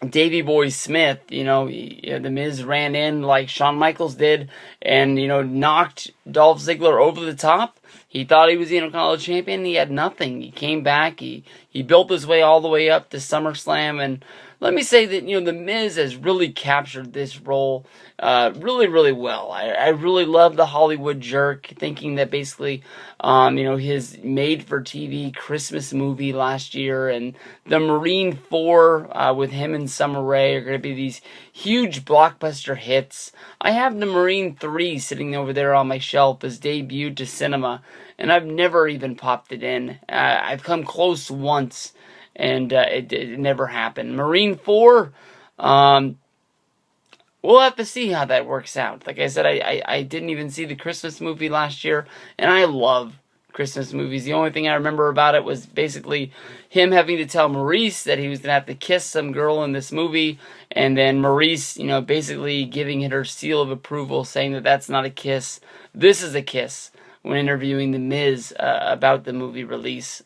Davey Boy Smith, The Miz ran in like Shawn Michaels did and, knocked Dolph Ziggler over the top. He thought he was the Intercontinental Champion. He had nothing. He came back. He built his way all the way up to SummerSlam. And let me say that, The Miz has really captured this role really, really well. I really love the Hollywood jerk, thinking that basically, his made-for-TV Christmas movie last year and the Marine 4 with him and Summer Rae are going to be these huge blockbuster hits. I have the Marine 3 sitting over there on my shelf as debut to cinema, and I've never even popped it in. I've come close once, and it never happened. Marine 4, we'll have to see how that works out. Like I said, I didn't even see the Christmas movie last year, and I love Christmas movies. The only thing I remember about it was basically him having to tell Maurice that he was going to have to kiss some girl in this movie, and then Maurice, basically giving it her seal of approval, saying that that's not a kiss, this is a kiss, when interviewing The Miz about the movie release.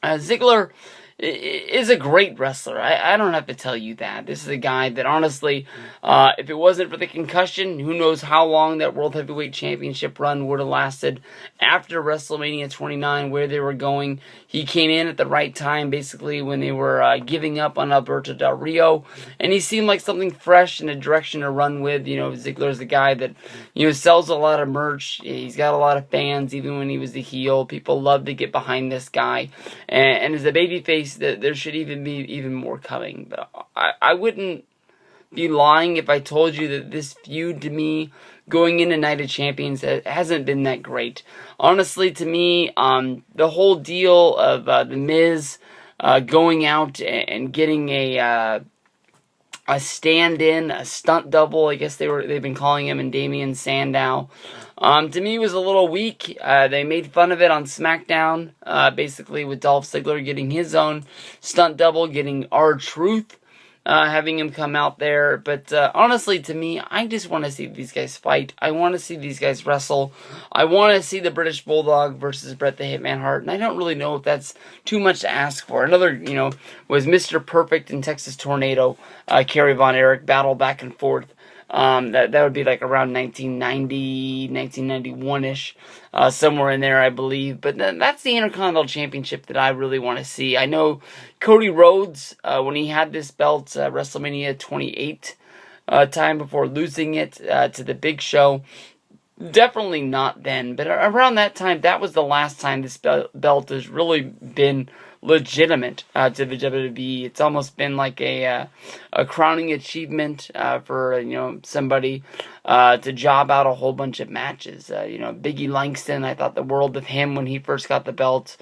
Ziggler is a great wrestler. I don't have to tell you that. This is a guy that, honestly, if it wasn't for the concussion, who knows how long that World Heavyweight Championship run would have lasted. After WrestleMania 29, where they were going, he came in at the right time, basically, when they were giving up on Alberto Del Rio, and he seemed like something fresh and a direction to run with. You know, Ziggler's the guy that, you know, sells a lot of merch. He's got a lot of fans, even when he was the heel. People love to get behind this guy, and as a babyface, that there should even be even more coming. But I wouldn't be lying if I told you that this feud, to me, going into Night of Champions, hasn't been that great. Honestly, to me, the whole deal of The Miz going out and getting a stand-in, a stunt double, I guess they've been calling him, and Damian Sandow, to me was a little weak. They made fun of it on SmackDown, basically with Dolph Ziggler getting his own stunt double, getting R-Truth, having him come out there. But honestly, to me, I just want to see these guys fight. I want to see these guys wrestle. I want to see the British Bulldog versus Bret the Hitman Hart, and I don't really know if that's too much to ask for. Another, you know, was Mr. Perfect and Texas Tornado, Kerry Von Erich, battle back and forth. That would be like around 1990, 1991-ish, somewhere in there, I believe. But that's the Intercontinental Championship that I really want to see. I know Cody Rhodes, when he had this belt, WrestleMania 28 time before losing it to the Big Show, definitely not then. But around that time, that was the last time this belt has really been legitimate to the WWE. It's almost been like a crowning achievement for, you know, somebody to job out a whole bunch of matches. You know, Biggie Langston, I thought the world of him when he first got the belt.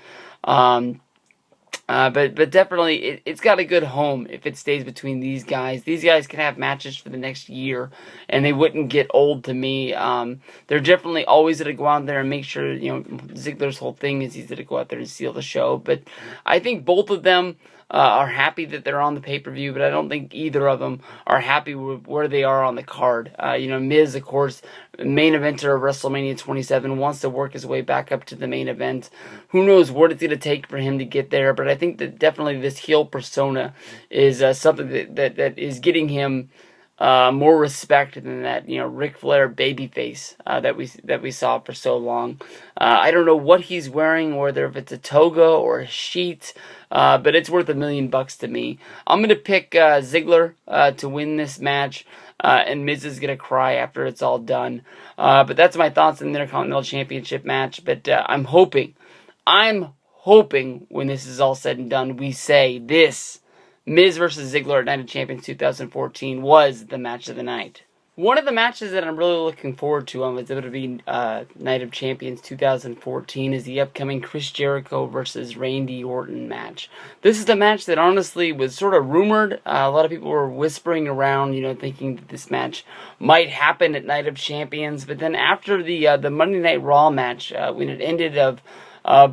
But definitely, it's got a good home if it stays between these guys. These guys can have matches for the next year, and they wouldn't get old to me. They're definitely always going to go out there and make sure, you know, Ziggler's whole thing is he's going to go out there and steal the show. But I think both of them are happy that they're on the pay-per-view, but I don't think either of them are happy with where they are on the card. You know, Miz, of course, main eventer of WrestleMania 27, wants to work his way back up to the main event. Who knows what it's going to take for him to get there, but I think that definitely this heel persona is something that is getting him more respect than that, you know, Ric Flair babyface that we saw for so long. I don't know what he's wearing, whether if it's a toga or a sheet, but it's worth $1 million to me. I'm going to pick Ziggler to win this match, and Miz is going to cry after it's all done. But that's my thoughts on the Intercontinental Championship match. But I'm hoping when this is all said and done, we say this: Miz versus Ziggler at Night of Champions 2014 was the match of the night. One of the matches that I'm really looking forward to on the WWE Night of Champions 2014 is the upcoming Chris Jericho versus Randy Orton match. This is the match that honestly was sort of rumored. A lot of people were whispering around, you know, thinking that this match might happen at Night of Champions. But then after the Monday Night Raw match, when it ended of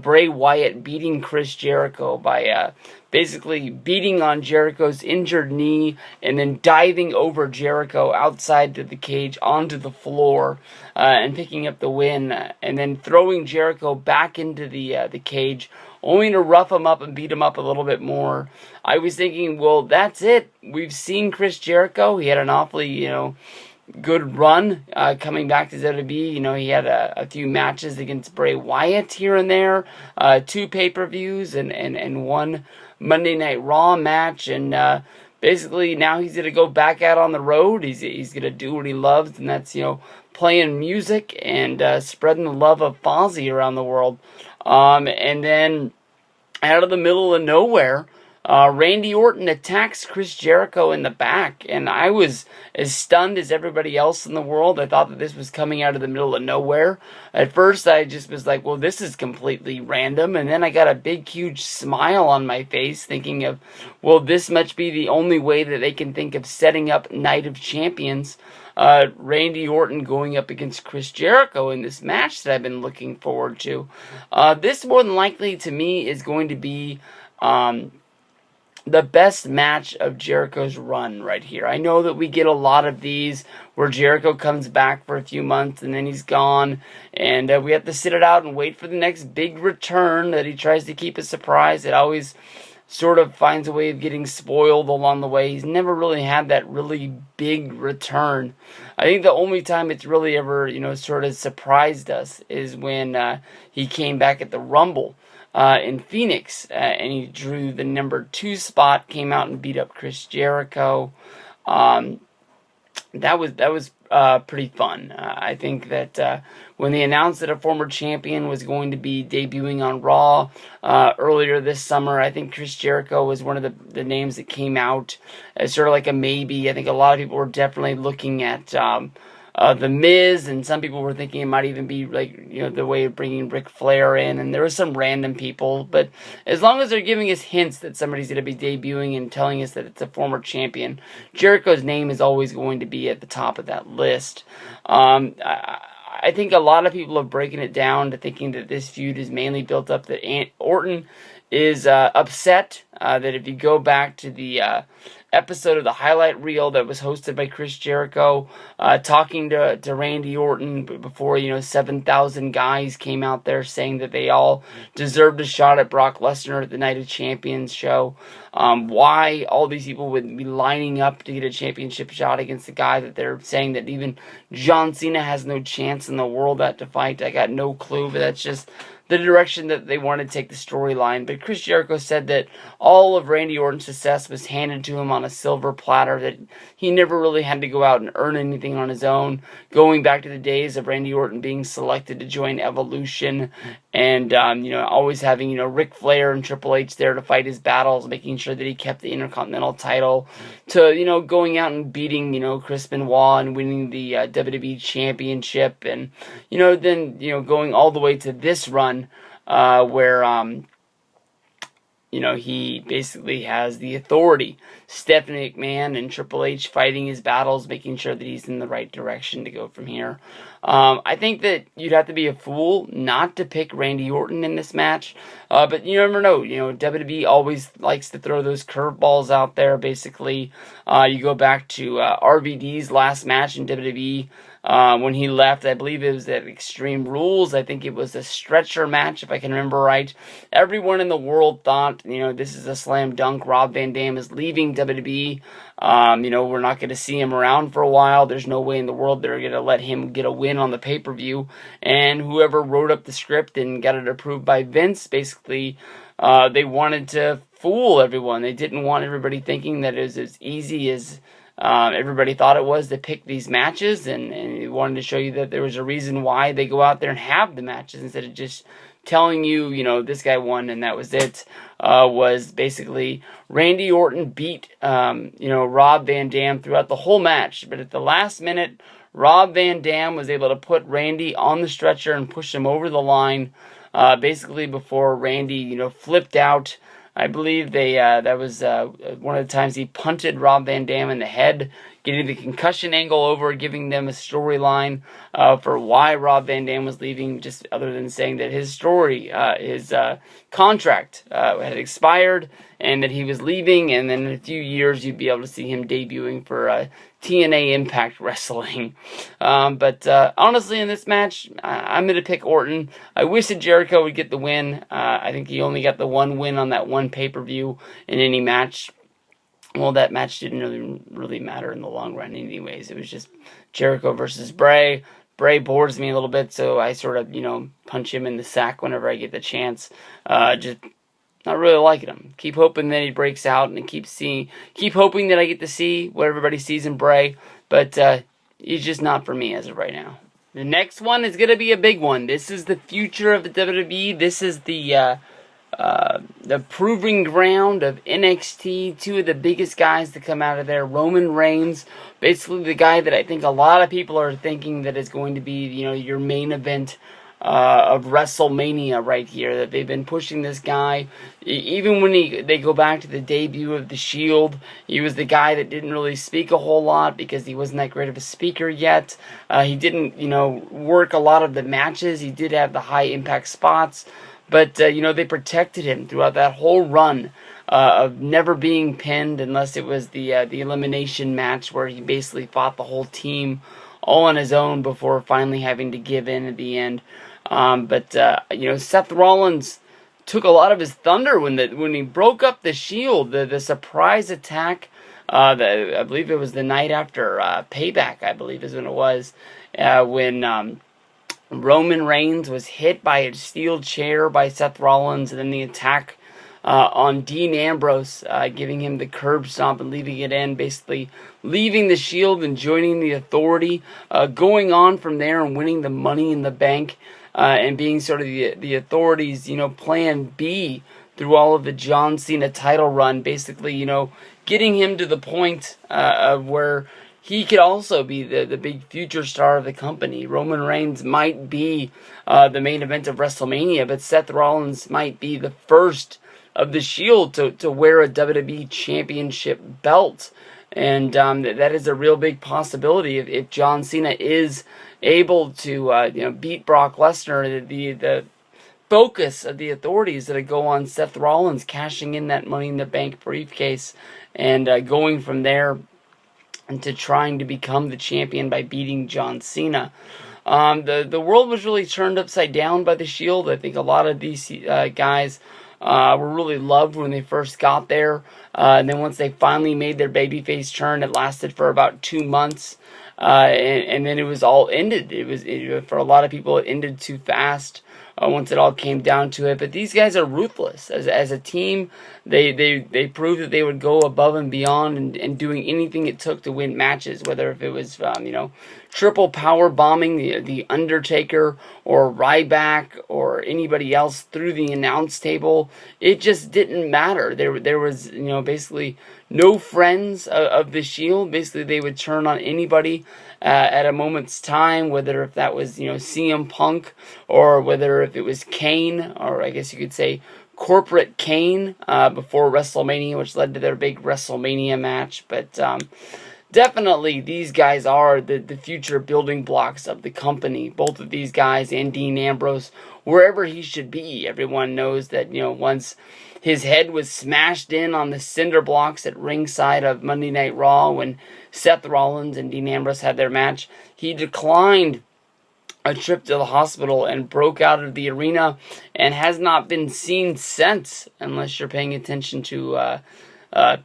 Bray Wyatt beating Chris Jericho by basically beating on Jericho's injured knee and then diving over Jericho outside of the cage onto the floor and picking up the win, and then throwing Jericho back into the cage only to rough him up and beat him up a little bit more. I was thinking, well, that's it. We've seen Chris Jericho. He had an awfully, you know, good run coming back to WWE. You know, he had a few matches against Bray Wyatt here and there, 2 pay-per-views and 1 Monday Night Raw match, and basically now he's going to go back out on the road. He's going to do what he loves, and that's, you know, playing music and spreading the love of Fozzy around the world. And then out of the middle of nowhere, Randy Orton attacks Chris Jericho in the back, and I was as stunned as everybody else in the world. I thought that this was coming out of the middle of nowhere. At first, I just was like, well, this is completely random, and then I got a big, huge smile on my face, thinking of, well, this must be the only way that they can think of setting up Night of Champions. Randy Orton going up against Chris Jericho in this match that I've been looking forward to. This, more than likely, to me, is going to be the best match of Jericho's run right here. I know that we get a lot of these where Jericho comes back for a few months and then he's gone, and we have to sit it out and wait for the next big return that he tries to keep a surprise. It always sort of finds a way of getting spoiled along the way. He's never really had that really big return. I think the only time it's really ever, sort of surprised us is when he came back at the Rumble in Phoenix, and he drew the number 2 spot, came out and beat up Chris Jericho. That was pretty fun. I think that when they announced that a former champion was going to be debuting on Raw earlier this summer, I think Chris Jericho was one of the names that came out as sort of like a maybe. I think a lot of people were definitely looking at The Miz, and some people were thinking it might even be like, the way of bringing Ric Flair in, and there were some random people, but as long as they're giving us hints that somebody's going to be debuting and telling us that it's a former champion, Jericho's name is always going to be at the top of that list. I think a lot of people are breaking it down to thinking that this feud is mainly built up that Orton is upset, that if you go back to the episode of the highlight reel that was hosted by Chris Jericho, talking to Randy Orton before 7,000 guys came out there saying that they all deserved a shot at Brock Lesnar at the Night of Champions show. Why all these people would be lining up to get a championship shot against the guy that they're saying that even John Cena has no chance in the world to fight. I got no clue, but that's just the direction that they wanted to take the storyline. But Chris Jericho said that all of Randy Orton's success was handed to him on a silver platter, that he never really had to go out and earn anything on his own, going back to the days of Randy Orton being selected to join Evolution, and always having Ric Flair and Triple H there to fight his battles, making sure that he kept the Intercontinental title, to going out and beating Chris Benoit and winning the WWE Championship, and then going all the way to this run where he basically has the authority. Stephanie McMahon and Triple H fighting his battles, making sure that he's in the right direction to go from here. I think that you'd have to be a fool not to pick Randy Orton in this match. But you never know. WWE always likes to throw those curveballs out there, basically. You go back to RVD's last match in WWE. When he left, I believe it was at Extreme Rules. I think it was a stretcher match, if I can remember right. Everyone in the world thought, this is a slam dunk. Rob Van Dam is leaving WWE. We're not going to see him around for a while. There's no way in the world they're going to let him get a win on the pay-per-view. And whoever wrote up the script and got it approved by Vince, basically, they wanted to fool everyone. They didn't want everybody thinking that it was as easy as everybody thought it was to pick these matches, and he wanted to show you that there was a reason why they go out there and have the matches instead of just telling you, this guy won and that was it. Was basically Randy Orton beat, Rob Van Dam throughout the whole match, but at the last minute, Rob Van Dam was able to put Randy on the stretcher and push him over the line, basically before Randy, flipped out. I believe that was one of the times he punted Rob Van Dam in the head, getting the concussion angle over, giving them a storyline for why Rob Van Dam was leaving, just other than saying that his contract had expired and that he was leaving, and then in a few years you'd be able to see him debuting for TNA Impact Wrestling. But honestly, in this match, I'm going to pick Orton. I wish that Jericho would get the win. I think he only got the one win on that one pay-per-view in any match. Well, that match didn't really matter in the long run anyways. It was just Jericho versus Bray. Bray bores me a little bit, so I sort of, punch him in the sack whenever I get the chance. Just not really liking him. Keep hoping that he breaks out, and keep hoping that I get to see what everybody sees in Bray, but he's just not for me as of right now. The next one is going to be a big one. This is the future of the WWE. This is the proving ground of NXT. Two of the biggest guys to come out of there. Roman Reigns, basically the guy that I think a lot of people are thinking that is going to be, your main event of WrestleMania right here. That they've been pushing this guy. Even when they go back to the debut of The Shield, he was the guy that didn't really speak a whole lot because he wasn't that great of a speaker yet. He didn't, work a lot of the matches. He did have the high impact spots. But, they protected him throughout that whole run of never being pinned unless it was the elimination match where he basically fought the whole team all on his own before finally having to give in at the end. But Seth Rollins took a lot of his thunder when he broke up the Shield, the surprise attack. I believe it was the night after Payback, I believe is when it was, when Roman Reigns was hit by a steel chair by Seth Rollins, and then the attack on Dean Ambrose, giving him the curb stomp and leaving it in, basically leaving the Shield and joining the Authority, going on from there and winning the Money in the Bank, and being sort of the Authority's, plan B through all of the John Cena title run, basically, getting him to the point of where he could also be the big future star of the company. Roman Reigns might be the main event of WrestleMania, but Seth Rollins might be the first of the Shield to wear a WWE Championship belt. And that is a real big possibility if John Cena is able to beat Brock Lesnar. The focus of the Authority is to go on Seth Rollins cashing in that Money in the Bank briefcase and going from there into trying to become the champion by beating John Cena. The world was really turned upside down by the Shield. I think a lot of these guys were really loved when they first got there. And then once they finally made their babyface turn, it lasted for about 2 months. And then it was all ended. For a lot of people, it ended too fast once it all came down to it. But these guys are ruthless. As a team, they proved that they would go above and beyond and doing anything it took to win matches, whether if it was triple power bombing the Undertaker or Ryback or anybody else through the announce table. It just didn't matter. There was basically no friends of the Shield. Basically, they would turn on anybody at a moment's time, whether if that was CM Punk or whether if it was Kane, or I guess you could say corporate Kane before WrestleMania, which led to their big WrestleMania match. But definitely these guys are the future building blocks of the company. Both of these guys and Dean Ambrose, wherever he should be. Everyone knows that once his head was smashed in on the cinder blocks at ringside of Monday Night Raw when Seth Rollins and Dean Ambrose had their match, he declined a trip to the hospital and broke out of the arena and has not been seen since, unless you're paying attention to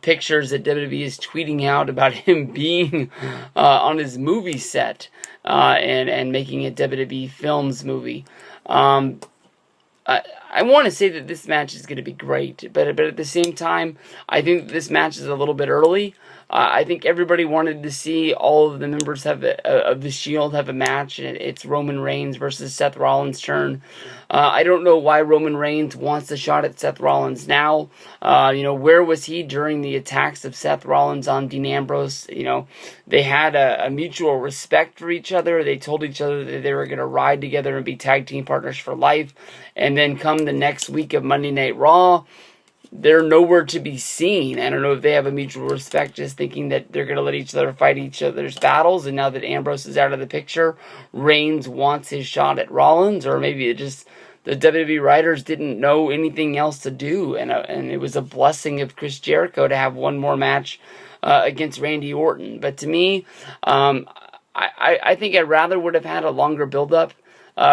pictures that WWE is tweeting out about him being on his movie set and making a WWE Films movie. I want to say that this match is going to be great, but at the same time, I think this match is a little bit early. I think everybody wanted to see all of the members of the Shield have a match, and it's Roman Reigns versus Seth Rollins' turn. I don't know why Roman Reigns wants a shot at Seth Rollins now. Where was he during the attacks of Seth Rollins on Dean Ambrose? They had a mutual respect for each other. They told each other that they were going to ride together and be tag team partners for life. And then come the next week of Monday Night Raw, they're nowhere to be seen. I don't know if they have a mutual respect, just thinking that they're going to let each other fight each other's battles. And now that Ambrose is out of the picture, Reigns wants his shot at Rollins, or maybe it just the WWE writers didn't know anything else to do, and it was a blessing of Chris Jericho to have one more match against Randy Orton. But to me, I think I rather would have had a longer build-up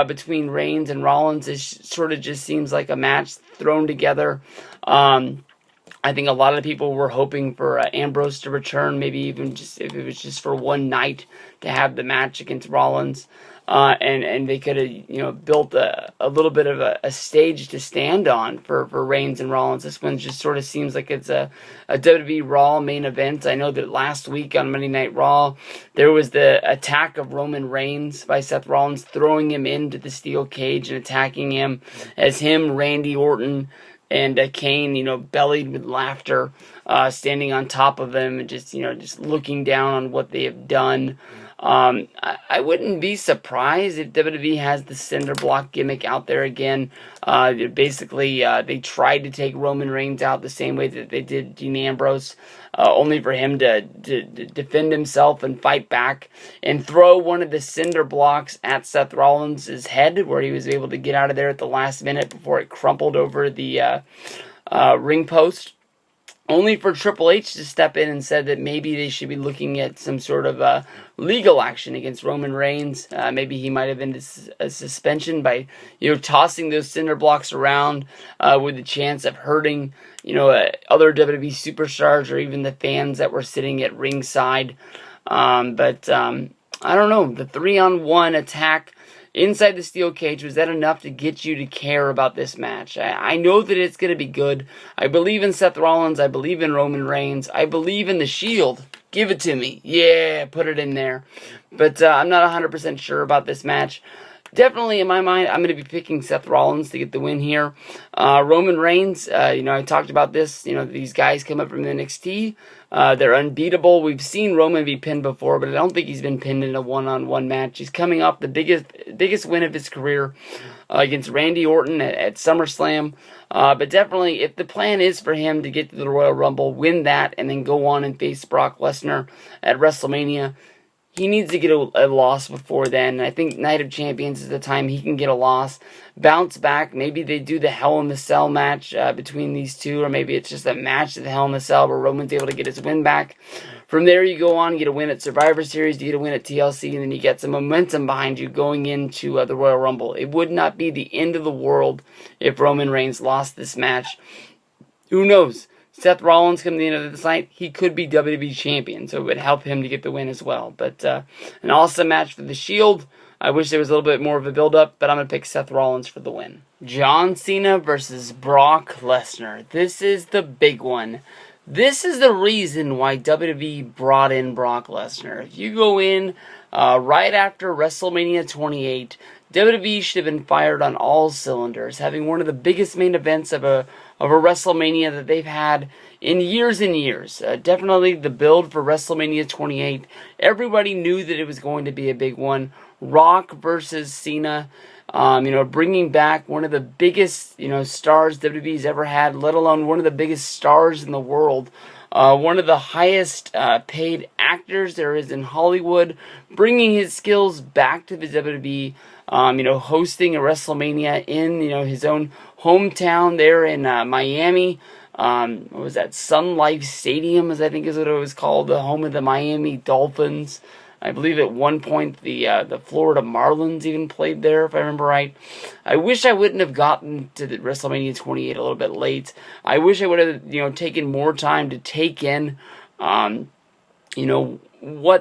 between Reigns and Rollins. It sort of just seems like a match thrown together. I think a lot of people were hoping for Ambrose to return, maybe even just if it was just for one night to have the match against Rollins. And they could have, built a little bit of a stage to stand on for Reigns and Rollins. This one just sort of seems like it's a WWE Raw main event. I know that last week on Monday Night Raw, there was the attack of Roman Reigns by Seth Rollins, throwing him into the steel cage and attacking him as him, Randy Orton, and Kane, bellied with laughter, standing on top of them and just looking down on what they have done. I wouldn't be surprised if WWE has the cinder block gimmick out there again. Basically, they tried to take Roman Reigns out the same way that they did Dean Ambrose, only for him to defend himself and fight back and throw one of the cinder blocks at Seth Rollins' head, where he was able to get out of there at the last minute before it crumpled over the ring post. only for Triple H to step in and said that maybe they should be looking at some sort of legal action against Roman Reigns. Maybe he might have been a suspension by, tossing those cinder blocks around with the chance of hurting, other WWE superstars or even the fans that were sitting at ringside. But I don't know. The 3-on-1 attack inside the steel cage, was that enough to get you to care about this match? I know that it's going to be good. I believe in Seth Rollins. I believe in Roman Reigns. I believe in the Shield. Give it to me. Yeah, put it in there. But I'm not 100% sure about this match. Definitely, in my mind, I'm going to be picking Seth Rollins to get the win here. Roman Reigns, I talked about this. These guys come up from NXT. They're unbeatable. We've seen Roman be pinned before, but I don't think he's been pinned in a one-on-one match. He's coming off the biggest win of his career against Randy Orton at SummerSlam. But definitely, if the plan is for him to get to the Royal Rumble, win that, and then go on and face Brock Lesnar at WrestleMania, he needs to get a loss before then. I think Night of Champions is the time he can get a loss, bounce back. Maybe they do the Hell in the Cell match between these two, or maybe it's just a match at the Hell in the Cell where Roman's able to get his win back. From there, you go on, you get a win at Survivor Series, you get a win at TLC, and then you get some momentum behind you going into the Royal Rumble. It would not be the end of the world if Roman Reigns lost this match. Who knows? Seth Rollins coming to the end of this night, he could be WWE Champion, so it would help him to get the win as well. But an awesome match for the Shield. I wish there was a little bit more of a build-up, but I'm going to pick Seth Rollins for the win. John Cena versus Brock Lesnar. This is the big one. This is the reason why WWE brought in Brock Lesnar. If you go in right after WrestleMania 28, WWE should have been fired on all cylinders, having one of the biggest main events of a WrestleMania that they've had in years and years. Definitely the build for WrestleMania 28. Everybody knew that it was going to be a big one. Rock versus Cena. Bringing back one of the biggest, stars WWE's ever had, let alone one of the biggest stars in the world. One of the highest paid actors there is in Hollywood, bringing his skills back to the WWE, hosting a WrestleMania in, his own hometown there in Miami. What was that? Sun Life Stadium, I think is what it was called, the home of the Miami Dolphins. I believe at one point the Florida Marlins even played there, if I remember right. I wish I wouldn't have gotten to the WrestleMania 28 a little bit late. I wish I would have, taken more time to take in, what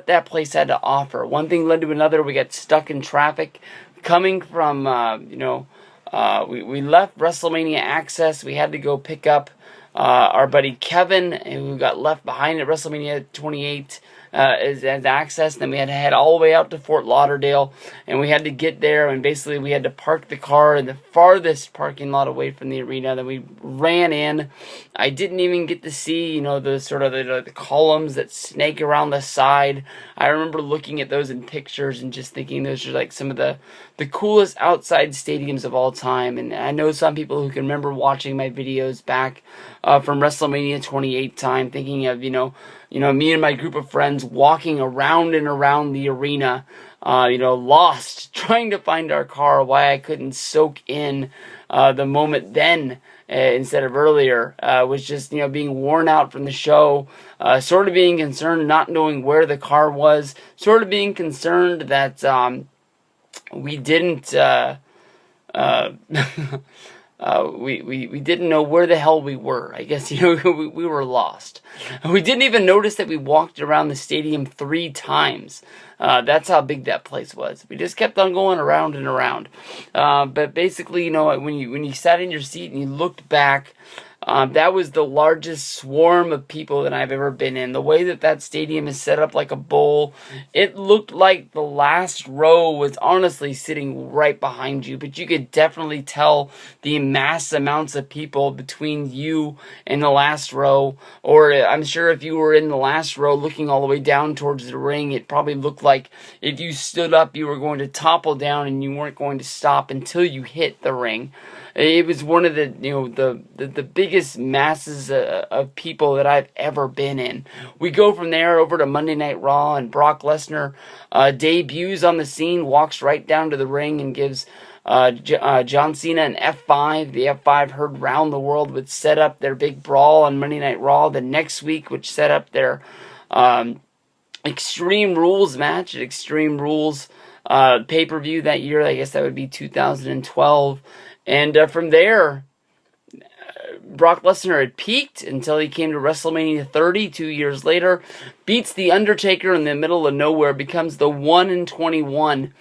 that place had to offer. One thing led to another. We got stuck in traffic coming from, we left WrestleMania Access. We had to go pick up our buddy Kevin, who got left behind at WrestleMania 28. As access, and then we had to head all the way out to Fort Lauderdale, and we had to get there, and basically we had to park the car in the farthest parking lot away from the arena. Then we ran in. I didn't even get to see, the sort of the columns that snake around the side. I remember looking at those in pictures and just thinking those are like some of the coolest outside stadiums of all time. And I know some people who can remember watching my videos back from WrestleMania 28 time, thinking of, me and my group of friends walking around and around the arena, lost, trying to find our car, why I couldn't soak in the moment then instead of earlier, was just, being worn out from the show, sort of being concerned, not knowing where the car was, sort of being concerned that we didn't... we didn't know where the hell we were. I guess, we were lost. We didn't even notice that we walked around the stadium 3 times. That's how big that place was. We just kept on going around and around. But basically, when you sat in your seat and you looked back, that was the largest swarm of people that I've ever been in. The way that stadium is set up like a bowl, it looked like the last row was honestly sitting right behind you, but you could definitely tell the mass amounts of people between you and the last row. Or I'm sure if you were in the last row looking all the way down towards the ring, it probably looked like if you stood up, you were going to topple down and you weren't going to stop until you hit the ring. It was one of the biggest masses of people that I've ever been in. We go from there over to Monday Night Raw, and Brock Lesnar debuts on the scene, walks right down to the ring, and gives John Cena and F5. The F5 heard round the world would set up their big brawl on Monday Night Raw the next week, which set up their Extreme Rules match at Extreme Rules pay-per-view that year. I guess that would be 2012. And from there, Brock Lesnar had peaked until he came to WrestleMania 30 2 years later, beats The Undertaker in the middle of nowhere, becomes the 1-21.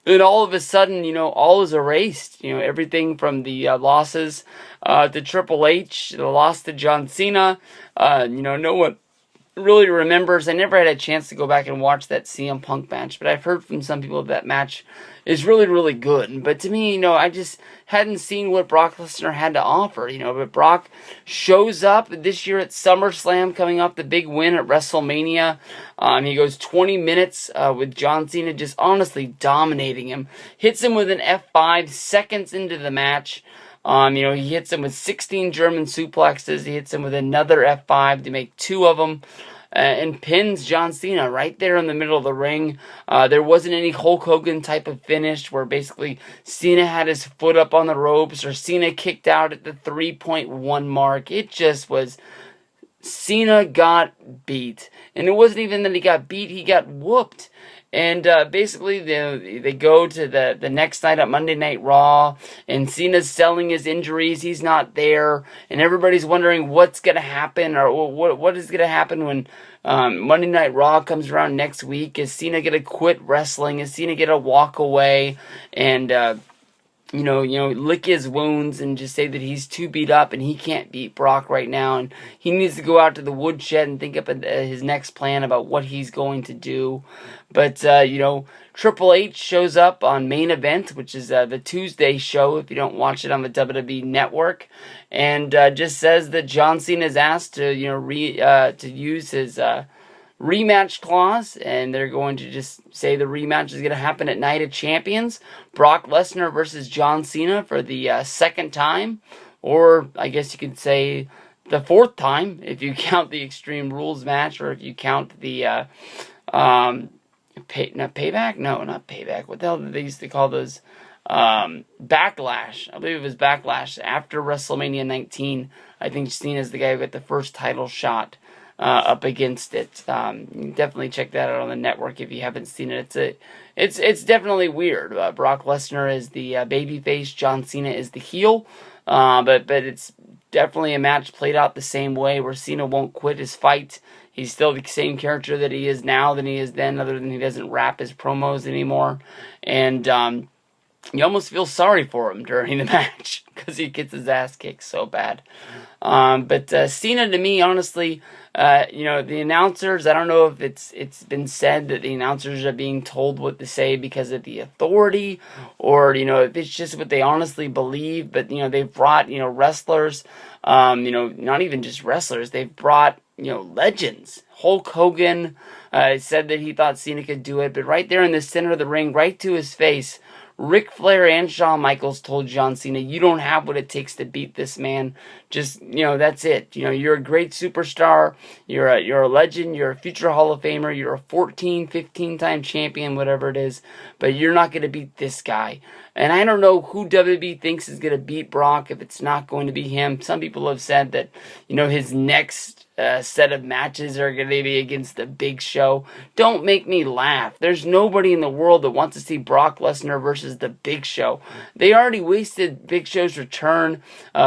And all of a sudden, all is erased. Everything from the losses to Triple H, the loss to John Cena. No one really remembers. I never had a chance to go back and watch that CM Punk match, but I've heard from some people that match is really, really good. But to me, I just hadn't seen what Brock Lesnar had to offer, but Brock shows up this year at SummerSlam, coming off the big win at WrestleMania. He goes 20 minutes with John Cena, just honestly dominating him. Hits him with an F5 seconds into the match. He hits him with 16 German suplexes. He hits him with another F5 to make 2 of them. And pins John Cena right there in the middle of the ring. There wasn't any Hulk Hogan type of finish where basically Cena had his foot up on the ropes or Cena kicked out at the 3.1 mark. It just was Cena got beat. And it wasn't even that he got beat, he got whooped. And basically, they go to the next night at Monday Night Raw, and Cena's selling his injuries. He's not there, and everybody's wondering what's going to happen, or what is going to happen when Monday Night Raw comes around next week. Is Cena going to quit wrestling? Is Cena going to walk away and lick his wounds and just say that he's too beat up and he can't beat Brock right now, and he needs to go out to the woodshed and think up his next plan about what he's going to do. But, Triple H shows up on Main Event, which is the Tuesday show if you don't watch it on the WWE Network, and just says that John Cena is asked to, to use his rematch clause, and they're going to just say the rematch is going to happen at Night of Champions. Brock Lesnar versus John Cena for the second time, or I guess you could say the 4th time if you count the Extreme Rules match, or if you count the Payback? No, not Payback. What the hell did they used to call those? Backlash. I believe it was Backlash after WrestleMania 19. I think Cena's the guy who got the first title shot up against it. You can definitely check that out on the network if you haven't seen it. It's definitely weird. Brock Lesnar is the babyface. John Cena is the heel. But it's definitely a match played out the same way, where Cena won't quit his fight. He's still the same character that he is now than he is then, other than he doesn't rap his promos anymore. And you almost feel sorry for him during the match because he gets his ass kicked so bad. But Cena, to me, honestly, the announcers, I don't know if it's been said that the announcers are being told what to say because of the authority, or, if it's just what they honestly believe. But, they've brought, wrestlers, not even just wrestlers, they've brought, legends. Hulk Hogan said that he thought Cena could do it, but right there in the center of the ring, right to his face, Ric Flair and Shawn Michaels told John Cena, you don't have what it takes to beat this man. Just, that's it. You're a great superstar. You're a legend. You're a future Hall of Famer. You're a 15-time champion, whatever it is. But you're not going to beat this guy. And I don't know who WWE thinks is going to beat Brock if it's not going to be him. Some people have said that, his next set of matches are going to be against the Big Show. Don't make me laugh. There's nobody in the world that wants to see Brock Lesnar versus the Big Show. They already wasted Big Show's return,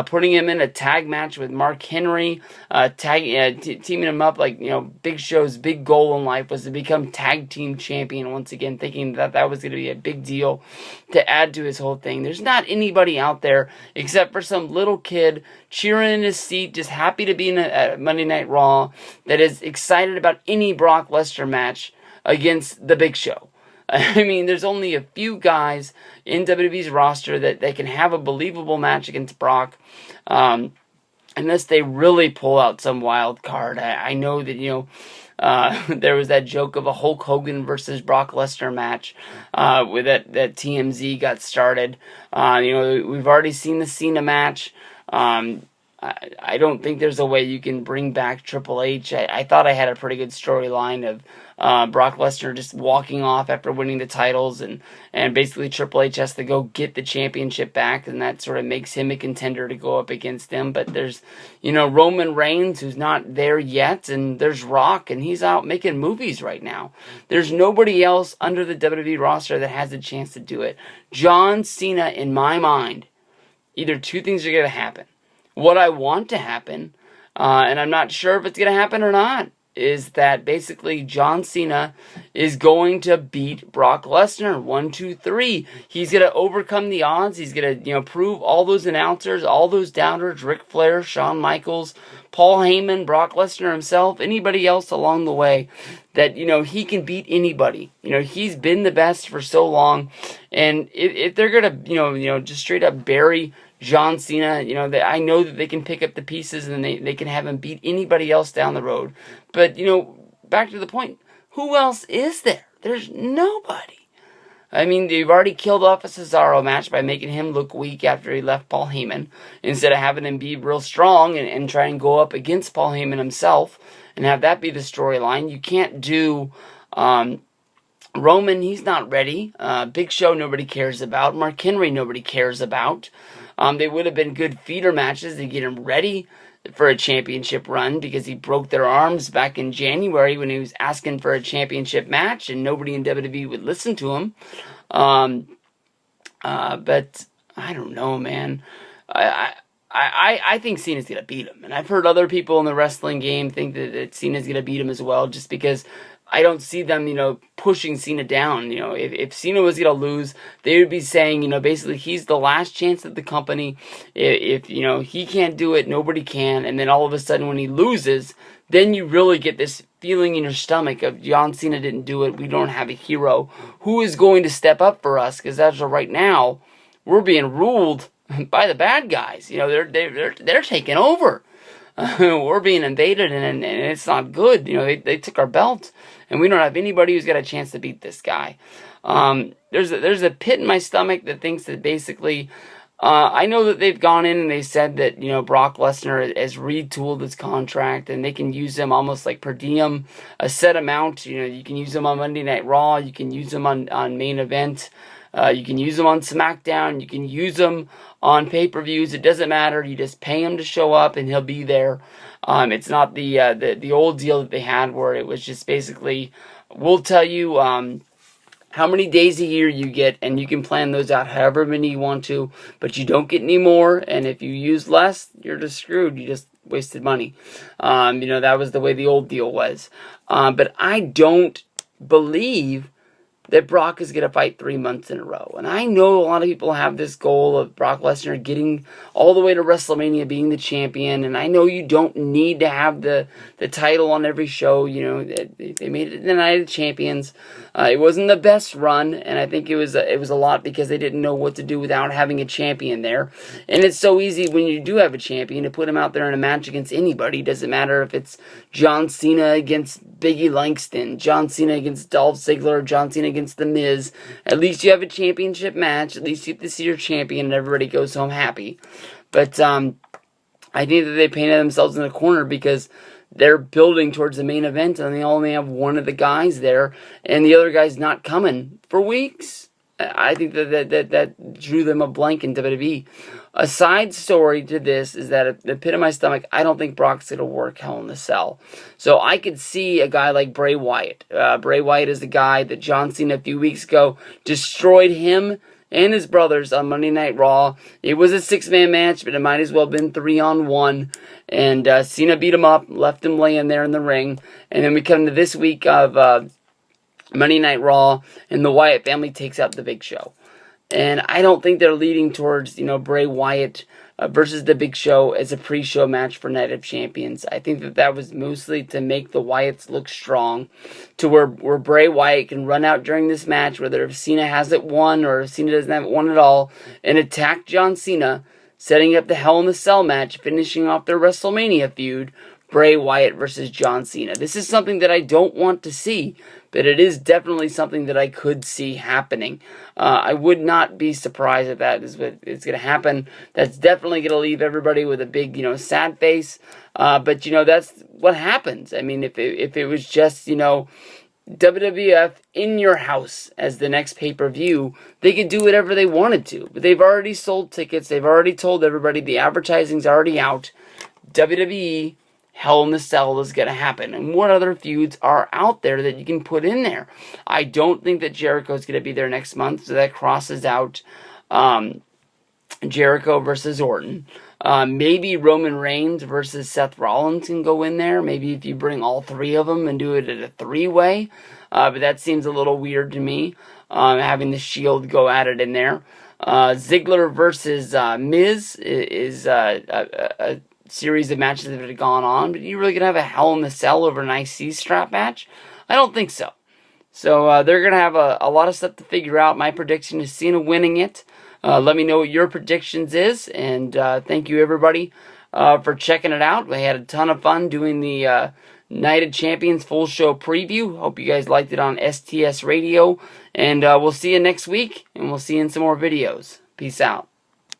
putting him in a tag match with Mark Henry, teaming him up. Big Show's big goal in life was to become tag team champion once again, thinking that was going to be a big deal to add to his whole thing. There's not anybody out there except for some little kid cheering in his seat, just happy to be in a Monday Night Raw, that is excited about any Brock Lesnar match against the Big Show. I mean, there's only a few guys in WWE's roster that they can have a believable match against Brock, unless they really pull out some wild card. I know that, there was that joke of a Hulk Hogan versus Brock Lesnar match with that TMZ got started. We've already seen the Cena match. I don't think there's a way you can bring back Triple H. I thought I had a pretty good storyline of Brock Lesnar just walking off after winning the titles, and basically Triple H has to go get the championship back, and that sort of makes him a contender to go up against him. But there's, Roman Reigns, who's not there yet, and there's Rock, and he's out making movies right now. There's nobody else under the WWE roster that has a chance to do it. John Cena, in my mind, either two things are going to happen. What I want to happen, and I'm not sure if it's going to happen or not, is that basically John Cena is going to beat Brock Lesnar. 1, 2, 3. He's going to overcome the odds. He's going to, prove all those announcers, all those doubters, Ric Flair, Shawn Michaels, Paul Heyman, Brock Lesnar himself, anybody else along the way, that, he can beat anybody. He's been the best for so long. And if they're going to, just straight up bury John Cena, I know that they can pick up the pieces and they can have him beat anybody else down the road. But, back to the point, who else is there? There's nobody. I mean, they've already killed off a Cesaro match by making him look weak after he left Paul Heyman, instead of having him be real strong and try and go up against Paul Heyman himself and have that be the storyline. You can't do Roman, he's not ready. Big Show, nobody cares about. Mark Henry, nobody cares about. They would have been good feeder matches to get him ready for a championship run, because he broke their arms back in January when he was asking for a championship match and nobody in WWE would listen to him. But I don't know, man. I think Cena's going to beat him. And I've heard other people in the wrestling game think that Cena's going to beat him as well, just because I don't see them, pushing Cena down. If Cena was going to lose, they would be saying, basically he's the last chance of the company. If he can't do it, nobody can. And then all of a sudden when he loses, then you really get this feeling in your stomach of John Cena didn't do it. We don't have a hero. Who is going to step up for us? Because as of right now, we're being ruled by the bad guys. They're taking over. We're being invaded, and it's not good. They took our belt, and we don't have anybody who's got a chance to beat this guy. There's a pit in my stomach that thinks that basically, I know that they've gone in and they said that, Brock Lesnar has retooled his contract, and they can use him almost like per diem, a set amount. You can use him on Monday Night Raw, you can use him on Main Event, you can use him on SmackDown, you can use him on pay-per-views. It doesn't matter. You just pay him to show up and he'll be there. It's not the old deal that they had where it was just basically, we'll tell you how many days a year you get, and you can plan those out however many you want to, but you don't get any more, and if you use less, you're just screwed. You just wasted money. That was the way the old deal was. But I don't believe that Brock is going to fight 3 months in a row. And I know a lot of people have this goal of Brock Lesnar getting all the way to WrestleMania, being the champion. And I know you don't need to have the title on every show. They made it the Night of Champions. It wasn't the best run, and I think it was a lot because they didn't know what to do without having a champion there. And it's so easy when you do have a champion to put him out there in a match against anybody. Doesn't matter if it's John Cena against Biggie Langston, John Cena against Dolph Ziggler, John Cena against The Miz. At least you have a championship match. At least you get to see your champion and everybody goes home happy. But I think that they painted themselves in a corner because they're building towards the main event and they only have one of the guys there and the other guy's not coming for weeks. I think that drew them a blank in WWE. A side story to this is that at the pit of my stomach, I don't think Brock's going to work Hell in a Cell. So I could see a guy like Bray Wyatt. Bray Wyatt is the guy that John Cena a few weeks ago destroyed him and his brothers on Monday Night Raw. It was a 6-man match, but it might as well have been 3-on-1. And Cena beat him up, left him laying there in the ring. And then we come to this week of Monday Night Raw, and the Wyatt family takes out the Big Show. And I don't think they're leading towards, Bray Wyatt versus the Big Show as a pre-show match for Night of Champions. I think that was mostly to make the Wyatts look strong, to where Bray Wyatt can run out during this match, whether if Cena hasn't won or if Cena doesn't have it won at all, and attack John Cena, setting up the Hell in a Cell match, finishing off their WrestleMania feud. Bray Wyatt versus John Cena. This is something that I don't want to see, but it is definitely something that I could see happening. I would not be surprised if that is what is going to happen. That's definitely going to leave everybody with a big, sad face. But, that's what happens. I mean, if it was just, WWF in your house as the next pay-per-view, they could do whatever they wanted to. But they've already sold tickets. They've already told everybody the advertising's already out. WWE, Hell in the Cell is going to happen. And what other feuds are out there that you can put in there? I don't think that Jericho's going to be there next month, so that crosses out Jericho versus Orton. Maybe Roman Reigns versus Seth Rollins can go in there. Maybe if you bring all three of them and do it at a three-way. But that seems a little weird to me, having the Shield go at it in there. Ziggler versus Miz is a series of matches that have gone on. But you really going to have a Hell in the Cell over an IC strap match? I don't think so. So they're going to have a lot of stuff to figure out. My prediction is Cena winning it. Let me know what your predictions is, and thank you everybody for checking it out. We had a ton of fun doing the Night of Champions full show preview. Hope you guys liked it on STS Radio, and we'll see you next week, and we'll see you in some more videos. Peace out.